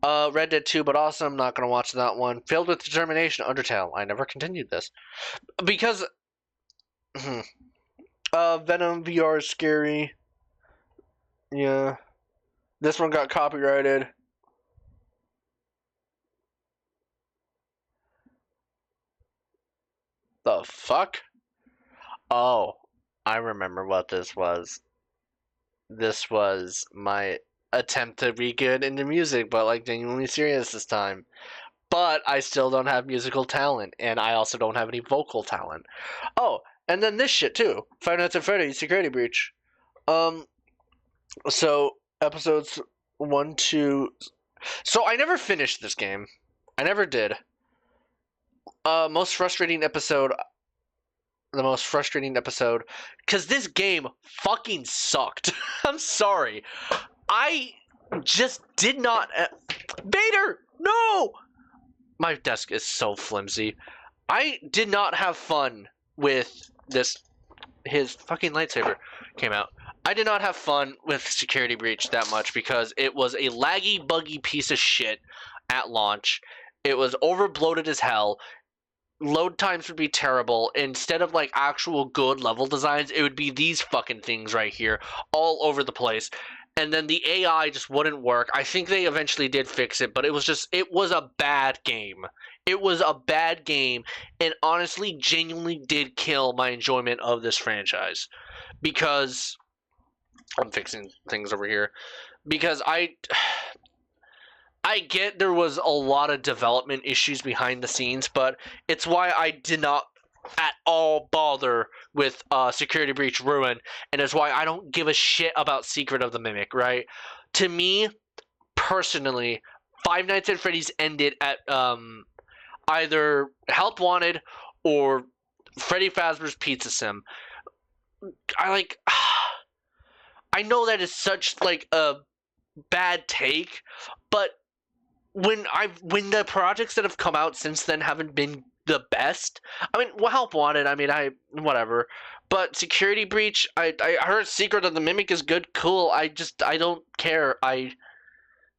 Red Dead 2, but awesome. Not gonna watch that one. Filled with Determination, Undertale. I never continued this. Because... Venom VR is scary. Yeah. This one got copyrighted. The fuck? Oh, I remember what this was. This was my attempt to be good into music, but like genuinely serious this time. But I still don't have musical talent, and I also don't have any vocal talent. Oh, and then this shit too. Five Nights at Freddy's Security Breach. So episodes 1, 2. So I never finished this game. I never did. Most frustrating episode. The most frustrating episode, because this game fucking sucked. I'm sorry. I just did not. Vader, no. My desk is so flimsy. I did not have fun with this. His fucking lightsaber came out. I did not have fun with Security Breach that much because it was a laggy, buggy piece of shit at launch. It was overbloated as hell. Load times would be terrible. Instead of like actual good level designs, it would be these fucking things right here all over the place. And then the AI just wouldn't work. I think they eventually did fix it, but it was a bad game. It was a bad game, and honestly, genuinely did kill my enjoyment of this franchise. Because, I'm fixing things over here. Because I get there was a lot of development issues behind the scenes, but it's why I did not at all bother with Security Breach Ruin, and it's why I don't give a shit about Secret of the Mimic, right? To me, personally, Five Nights at Freddy's ended at either Help Wanted or Freddy Fazbear's Pizza Sim. I know that is such like a bad take, but when the projects that have come out since then haven't been the best. I mean, well, Help Wanted, I mean, whatever. But Security Breach, I heard Secret of the Mimic is good, cool. I don't care. I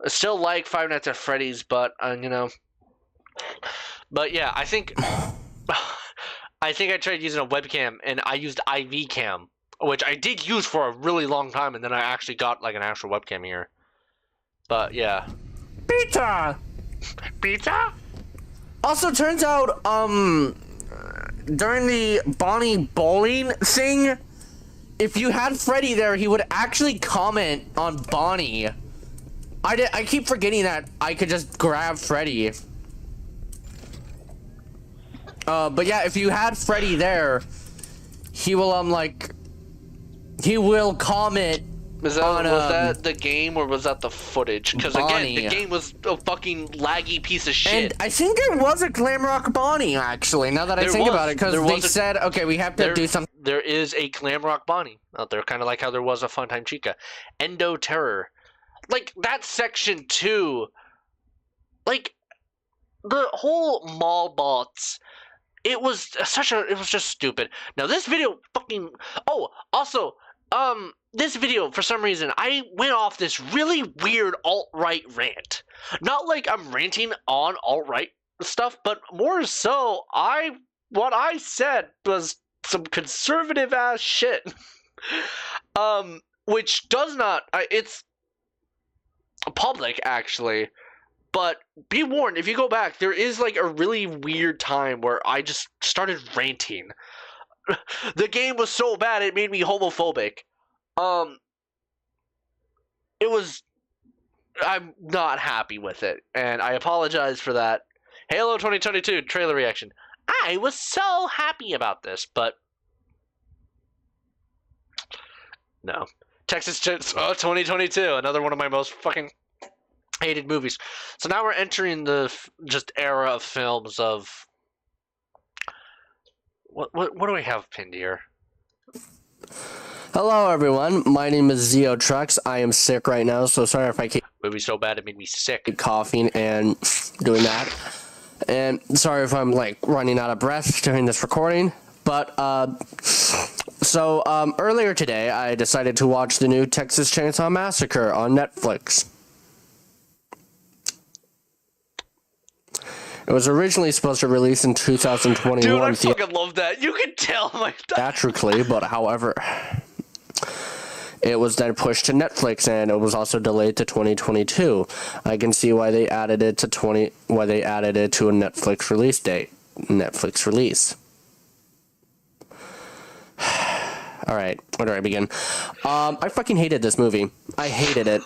still like Five Nights at Freddy's, but, you know. But yeah, I think I tried using a webcam, and I used IV cam, which I did use for a really long time, and then I actually got, like, an actual webcam here. But, yeah. Pizza! Pizza? Also, turns out, during the Bonnie bowling thing, if you had Freddy there, he would actually comment on Bonnie. I keep forgetting that I could just grab Freddy. But yeah, if you had Freddy there, he will, he will comment. Was that the game, or was that the footage? Because again, the game was a fucking laggy piece of shit. And I think there was a Glamrock Bonnie, actually, now that I think about it, because they said, okay, we have to do something. There is a Glamrock Bonnie out there, kind of like how there was a Funtime Chica. Endo Terror. Like, that section 2 like the whole mall bots. It was just stupid. Now this video fucking. Oh, also, this video for some reason I went off this really weird alt-right rant. Not like I'm ranting on alt-right stuff, but more so what I said was some conservative ass shit. Which does not. It's public actually. But be warned, if you go back, there is like a really weird time where I just started ranting. The game was so bad it made me homophobic. It was. I'm not happy with it, and I apologize for that. Halo 2022 trailer reaction. I was so happy about this, but no. Texas 2022, another one of my most fucking hated movies. So now we're entering the just era of films of what do we have pinned here? Hello, everyone. My name is Zeotrax. I am sick right now, so sorry if I keep Movie so bad it made me sick. coughing and doing that. And sorry if I'm like running out of breath during this recording. But earlier today, I decided to watch the new Texas Chainsaw Massacre on Netflix. It was originally supposed to release in 2021. Dude, I fucking love that. You can tell my theatrically, but however, it was then pushed to Netflix, and it was also delayed to 2022. I can see why they added it to a Netflix release date. Netflix release. All right, where do I begin? I fucking hated this movie. I hated it.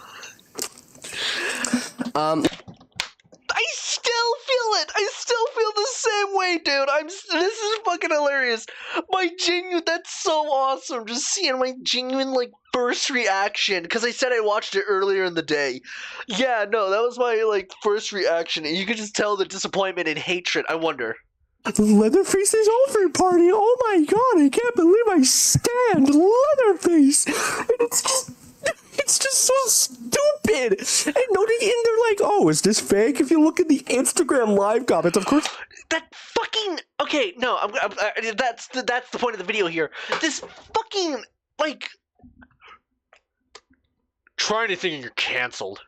I still feel it. I still feel the same way, dude. This is fucking hilarious. That's so awesome. Just seeing my genuine, like, first reaction. Because I said I watched it earlier in the day. Yeah, no, that was my, like, first reaction. And you could just tell the disappointment and hatred. I wonder. Leatherface's over party. Oh my god, I can't believe I stand Leatherface. And it's just so stupid. And they're like, oh, is this fake? If you look at the Instagram live comments, of course. That fucking okay. No, that's the point of the video here. This fucking like try anything and you're canceled.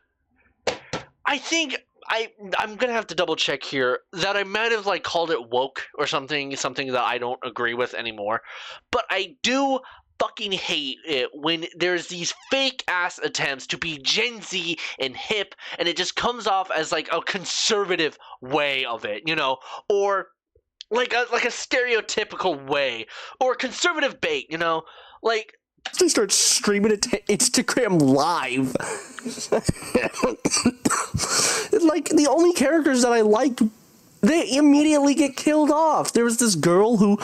I think I'm gonna have to double check here that I might have like called it woke or something that I don't agree with anymore. But I do fucking hate it when there's these fake ass attempts to be Gen Z and hip, and it just comes off as like a conservative way of it, you know, or like a stereotypical way, or conservative bait, you know, like. They start streaming it to Instagram live. Like the only characters that I liked, they immediately get killed off. There was this girl who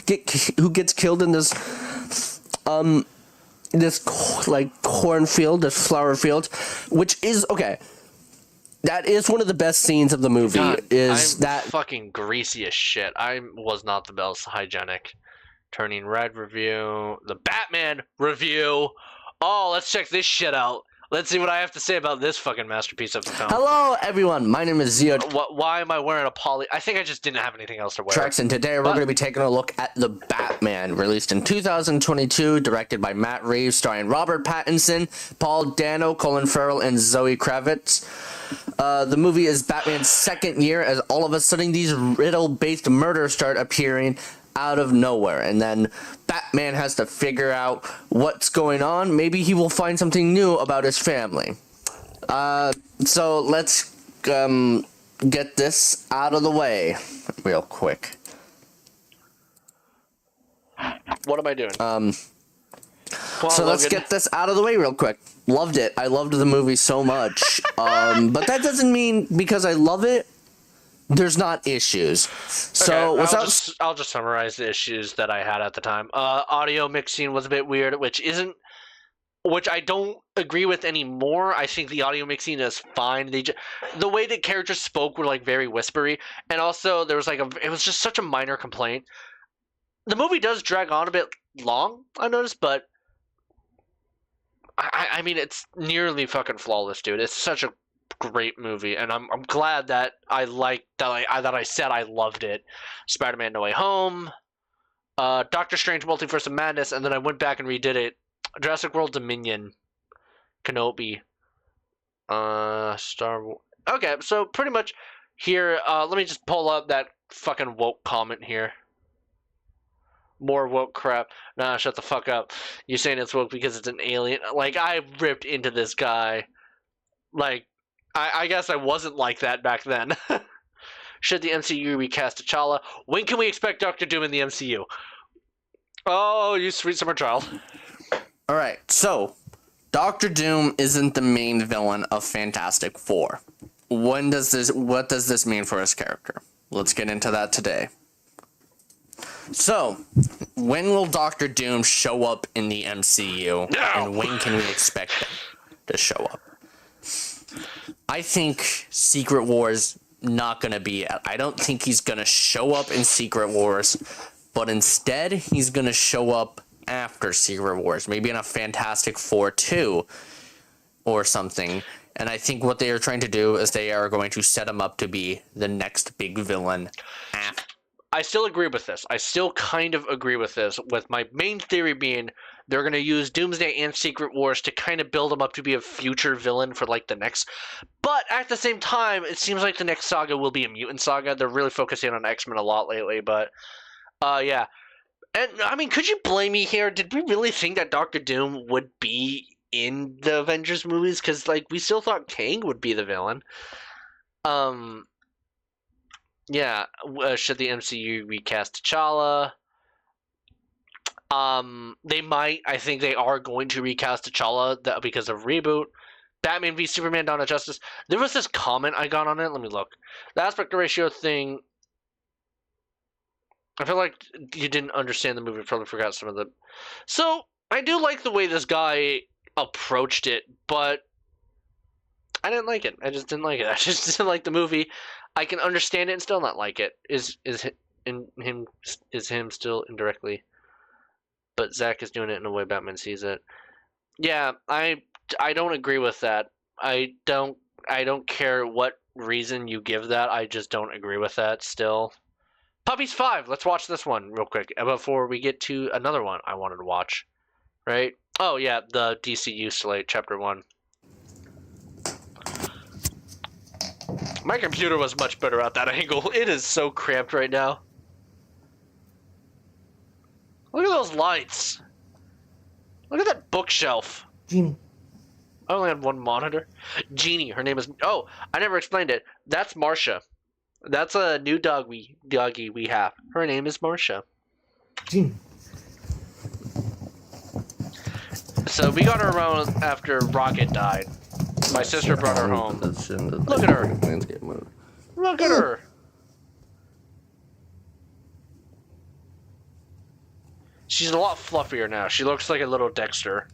gets killed in this like cornfield, this flower field, which is okay. That is one of the best scenes of the movie. God, is I'm that fucking greasy as shit? I was not the best hygienic. Turning Red review, the Batman review. Oh, let's check this shit out. Let's see what I have to say about this fucking masterpiece of the film. Hello, everyone. My name is Zeo. Why am I wearing a poly? I think I just didn't have anything else to wear. And today we're going to be taking a look at The Batman, released in 2022, directed by Matt Reeves, starring Robert Pattinson, Paul Dano, Colin Farrell, and Zoe Kravitz. The movie is Batman's second year as all of a sudden these riddle-based murders start appearing out of nowhere, and then Batman has to figure out what's going on. Maybe he will find something new about his family. So let's get this out of the way real quick. What am I doing? Let's get this out of the way real quick. Loved it. I loved the movie so much. But that doesn't mean because I love it, there's not issues. So okay, I'll just summarize the issues that I had at the time. Audio mixing was a bit weird, which I don't agree with anymore. I think the audio mixing is fine. The way the characters spoke were like very whispery, and also there was it was just such a minor complaint. The movie does drag on a bit long, I noticed, but I mean it's nearly fucking flawless, dude. It's such a great movie, and I'm glad that I said I loved it. Spider-Man: No Way Home, Doctor Strange: Multiverse of Madness, and then I went back and redid it. Jurassic World Dominion, Kenobi, Star Wars. Okay, so pretty much here. Let me just pull up that fucking woke comment here. More woke crap. Nah, shut the fuck up. You're saying it's woke because it's an alien. Like, I ripped into this guy. Like, I guess I wasn't like that back then. Should the MCU recast T'Challa? When can we expect Doctor Doom in the MCU? Oh, you sweet summer child. Alright, so Doctor Doom isn't the main villain of Fantastic Four. What does this mean for his character? Let's get into that today. So, when will Doctor Doom show up in the MCU, and when can we expect him to show up? I think Secret Wars not gonna be it. I don't think he's gonna show up in Secret Wars, but instead he's gonna show up after Secret Wars, maybe in a Fantastic Four 2 or something. And I think what they are trying to do is they are going to set him up to be the next big villain after. I still agree with this. I still kind of agree with this, with my main theory being they're going to use Doomsday and Secret Wars to kind of build him up to be a future villain for, like, the next... But at the same time, it seems like the next saga will be a mutant saga. They're really focusing on X-Men a lot lately, but... yeah. And, I mean, could you blame me here? Did we really think that Doctor Doom would be in the Avengers movies? Because, like, we still thought Kang would be the villain. Yeah, should the MCU recast T'Challa? They might. I think they are going to recast T'Challa because of reboot. Batman v Superman: Dawn of Justice. There was this comment I got on it. Let me look. The aspect ratio thing. I feel like you didn't understand the movie. Probably forgot some of the. So I do like the way this guy approached it, but I didn't like it. I just didn't like it. I just didn't like the movie. I can understand it and still not like it. Is him still indirectly? But Zack is doing it in a way Batman sees it. Yeah, I don't agree with that. I don't care what reason you give that. I just don't agree with that still. Puppies 5. Let's watch this one real quick before we get to another one I wanted to watch. Right? Oh yeah, the DCU slate chapter 1. My computer was much better at that angle. It is so cramped right now. Look at those lights. Look at that bookshelf. Genie. I only had one monitor. Jeannie, her name is... Oh, I never explained it. That's Marsha. That's a new doggy we have. Her name is Marsha. Genie. So we got her around after Rocket died. My sister brought her home. Look at her. Look at her. She's a lot fluffier now. She looks like a little Dexter.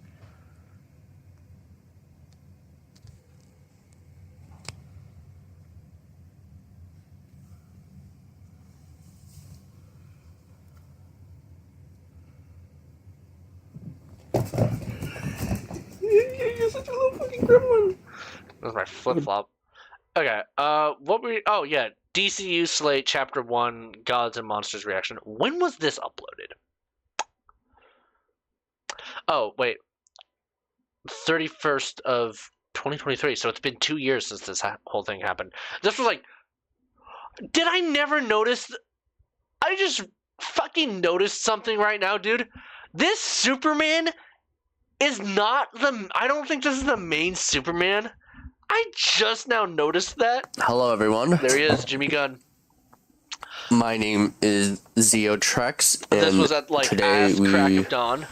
You're such a little fucking gremlin. That's my flip-flop. Okay, what were... Oh, yeah. DCU Slate Chapter 1, Gods and Monsters Reaction. When was this uploaded? Oh, wait. 31st of 2023, so it's been 2 years since this whole thing happened. This was like... Did I never notice... I just fucking noticed something right now, dude. This Superman is not the... I don't think this is the main Superman. I just now noticed that. Hello, everyone. There he is, Jimmy Gunn. My name is Zeotrax, and This was at, like, today crack of dawn.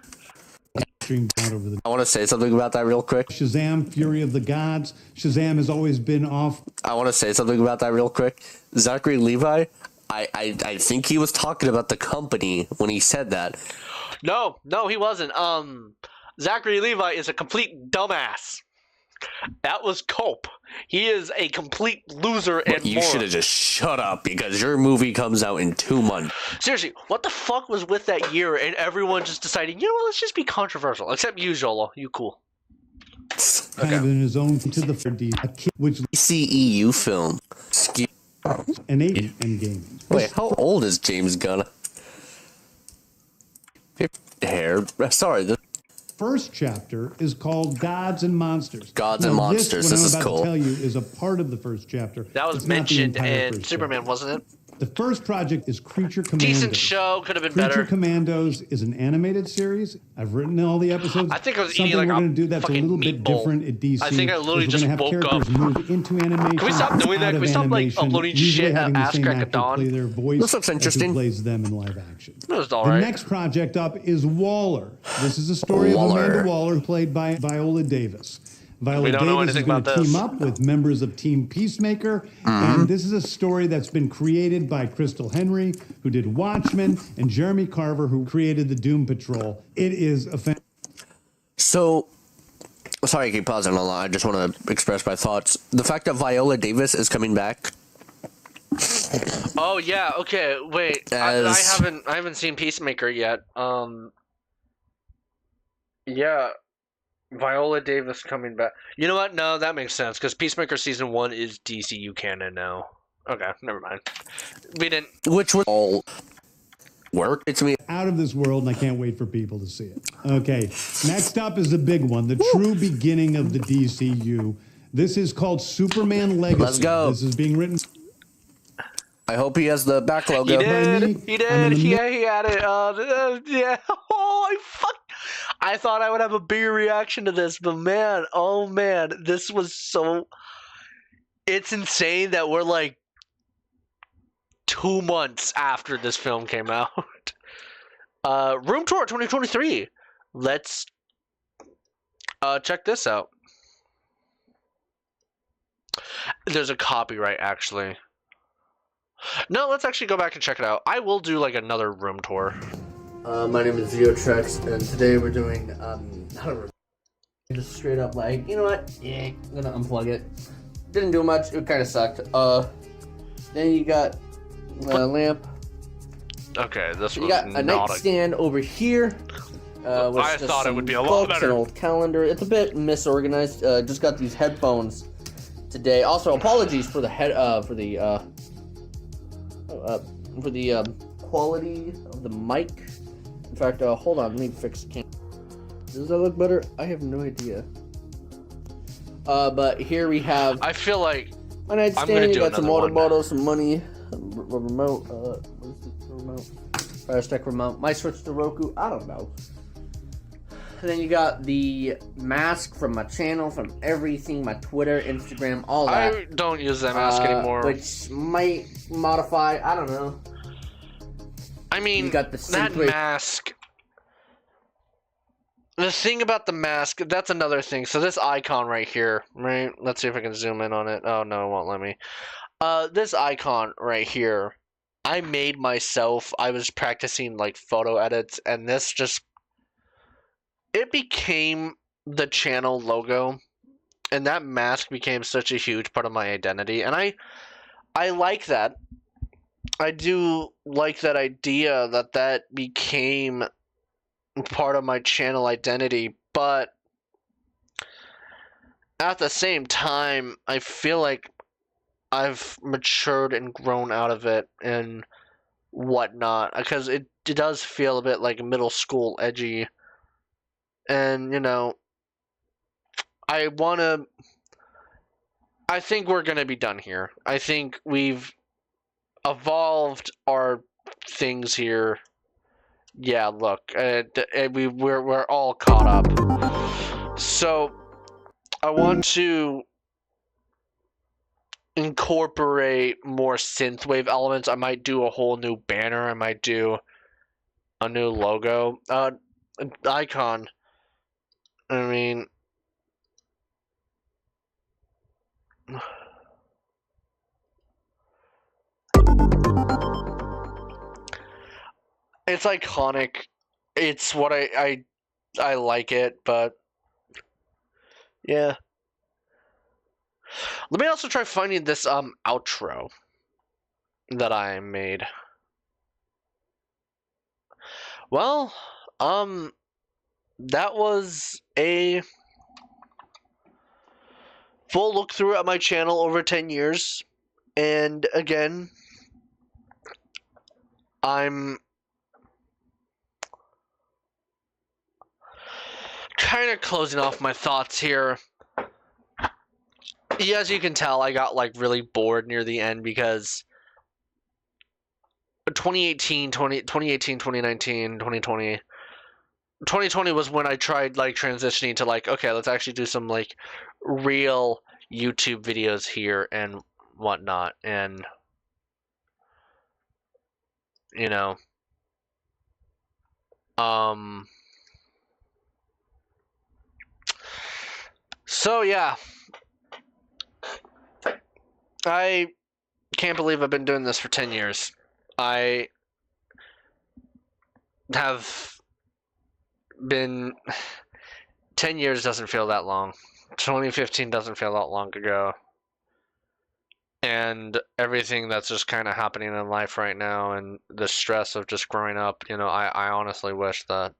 Streamed out over the I want to say something about that real quick. Shazam, Fury of the Gods. Shazam has always been off. I want to say something about that real quick. Zachary Levi, I think he was talking about the company when he said that. No, he wasn't. Zachary Levi is a complete dumbass. That was Cope. He is a complete loser and You should have just shut up because your movie comes out in 2 months. Seriously, what the fuck was with that year and everyone just deciding, you know what, let's just be controversial. Except you, Jolo. You cool. kind of in his own to the 4D, a kid which CEU film. an 8 and game. Wait, how old is James Gunn? Hair. Sorry, the First chapter is called Gods and Monsters. Gods and Monsters. This is I'm about cool. to tell you is a part of the first chapter. That was It's not the mentioned entire in first Superman, chapter. wasn't it? The first project is Creature Commandos. Decent show, could have been Creature better. Commandos is an animated series. I've written all the episodes. I think I was Something eating like we're a going to do that's a fucking little bit meatball. different at DC. I think I literally is just we're gonna have woke up. characters move into animation. Can we stop doing that? out Can of we stop, like, animation, uploading usually shit at having the Ask same Crack of actor Dawn? play their voice This looks as who interesting. plays them in live action. It was The alright. next project up is Waller. This is a story of Amanda Waller, played by Viola Davis. Viola We don't know Davis is anything going to about team this. up with members of Team Peacemaker, and this is a story that's been created by Crystal Henry, who did Watchmen, and Jeremy Carver, who created the Doom Patrol. It is a So, sorry I keep pausing a lot. I just want to express my thoughts. The fact that Viola Davis is coming back. Oh yeah, okay. Wait, I As- haven't seen Peacemaker yet. Yeah, Viola Davis coming back. You know what? No, that makes sense because Peacemaker season 1 is DCU canon now. Okay, never mind. We didn't. Which was all work. It's me. out of this world, and I can't wait for people to see it. Okay, next up is the big one, the true beginning of the DCU. This is called Superman Legacy. Let's go. This is being written. I hope he has the back logo. He did. me. He I'm did. in the Yeah, he had it. Yeah. Oh, I thought I would have a bigger reaction to this, but man, oh man, this was so. It's insane that we're like 2 months after this film came out. Room Tour 2023. Let's check this out. There's a copyright, actually. No, let's actually go back and check it out. I will do like another room tour. My name is Zeotrax, and today we're doing, I don't know, just straight up like, you know what, yeah, I'm gonna unplug it. Didn't do much, it kinda sucked. Then you got a lamp. Okay, this You was got a not nightstand over here. With I just thought it some would be a lot books, better. An old calendar. It's a bit misorganized. Just got these headphones today. Also, apologies for the quality of the mic. In fact, hold on, let me fix the camera. Does that look better? I have no idea. But here we have I feel like my nightstand. gonna You do got some another water one. bottles, some money, a remote. What is the remote? Fire stick remote. Might switch to Roku. I don't know. And then you got the mask from my channel, from everything, my Twitter, Instagram, all that. I don't use that mask anymore. Which might modify. I don't know. I mean, You got the that Synthwave- mask. The thing about the mask, that's another thing. So this icon right here, right? Let's see if I can zoom in on it. Oh no, it won't let me. This icon right here, I made myself. I was practicing like photo edits, and this just it became the channel logo, and that mask became such a huge part of my identity, and I like that. I do like that idea that became part of my channel identity, but at the same time, I feel like I've matured and grown out of it and whatnot, because it does feel a bit like middle school edgy. And, you know, I think we're going to be done here. I think we've evolved our things here. Yeah, look, we're all caught up. So, I want to incorporate more synthwave elements. I might do a whole new banner. I might do a new logo. An icon. I mean, it's iconic. It's what I like it, but yeah. Let me also try finding this outro that I made. Well, that was a full look through at my channel over 10 years. And again, I'm kind of closing off my thoughts here. Yeah, as you can tell, I got like really bored near the end because 2019, 2020 was when I tried like transitioning to like, okay, let's actually do some like real YouTube videos here and whatnot. And, you know, so yeah, I can't believe I've been doing this for 10 years. I have been 10 years doesn't feel that long. 2015 doesn't feel that long ago. And everything that's just kind of happening in life right now and the stress of just growing up, you know, I honestly wish that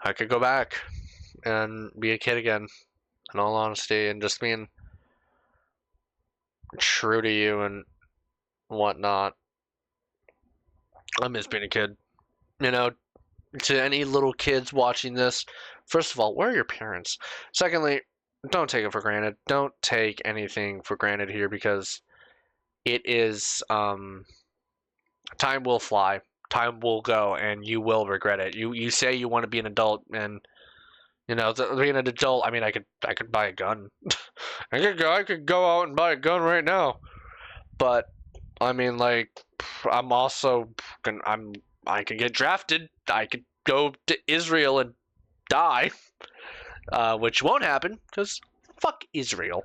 I could go back and be a kid again, in all honesty, and just being true to you and whatnot. I miss being a kid. You know, to any little kids watching this, first of all, where are your parents? Secondly, don't take it for granted. Don't take anything for granted here because it is, time will fly. Time will go and you will regret it. You say you want to be an adult and, you know, being an adult, I mean, I could buy a gun. I could go out and buy a gun right now. But, I mean, like, I'm also, I could get drafted. I could go to Israel and die. Which won't happen, because fuck Israel.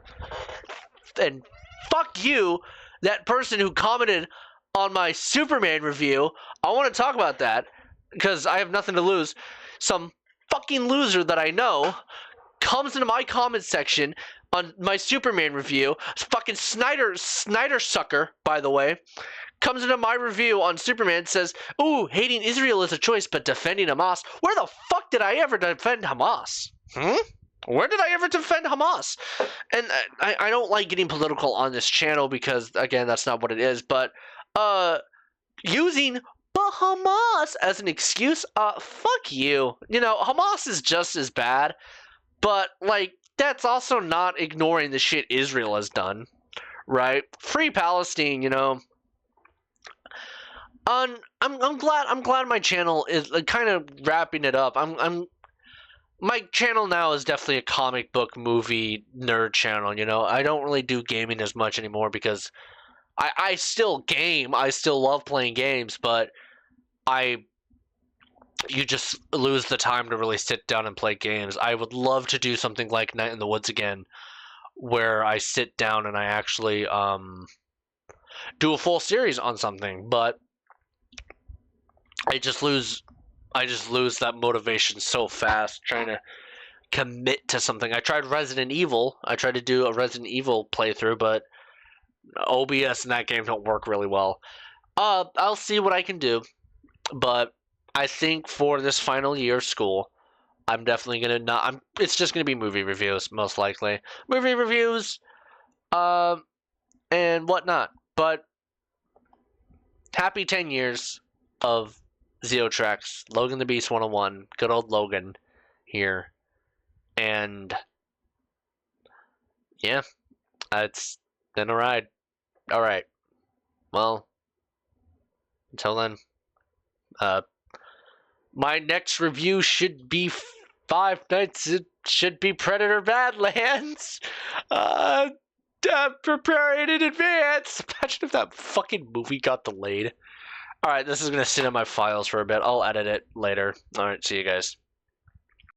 And fuck you, that person who commented on my Superman review. I want to talk about that, because I have nothing to lose. Some fucking loser that I know comes into my comment section on my Superman review. Fucking Snyder sucker, by the way. Comes into my review on Superman, says, ooh, hating Israel is a choice, but defending Hamas. Where the fuck did I ever defend Hamas? Where did I ever defend Hamas? And I don't like getting political on this channel because, again, that's not what it is. But using Hamas as an excuse, fuck you. You know, Hamas is just as bad. But, like, that's also not ignoring the shit Israel has done. Right? Free Palestine, you know. I'm glad my channel is kind of wrapping it up. My channel now is definitely a comic book movie nerd channel, you know. I don't really do gaming as much anymore because I still game. I still love playing games, but you just lose the time to really sit down and play games. I would love to do something like Night in the Woods again, where I sit down and I actually do a full series on something, but I just lose that motivation so fast trying to commit to something. I tried Resident Evil. I tried to do a Resident Evil playthrough, but OBS in that game don't work really well. I'll see what I can do, but I think for this final year of school, I'm definitely gonna it's just gonna be movie reviews, most likely. Movie reviews, and whatnot. But happy 10 years of Zeotrax, Logan the Beast 101, good old Logan here, and yeah, it's been a ride. Alright, well, until then, my next review should be Five Nights, it should be Predator Badlands, prepare it in advance. Imagine if that fucking movie got delayed. Alright, this is going to sit in my files for a bit. I'll edit it later. Alright, see you guys.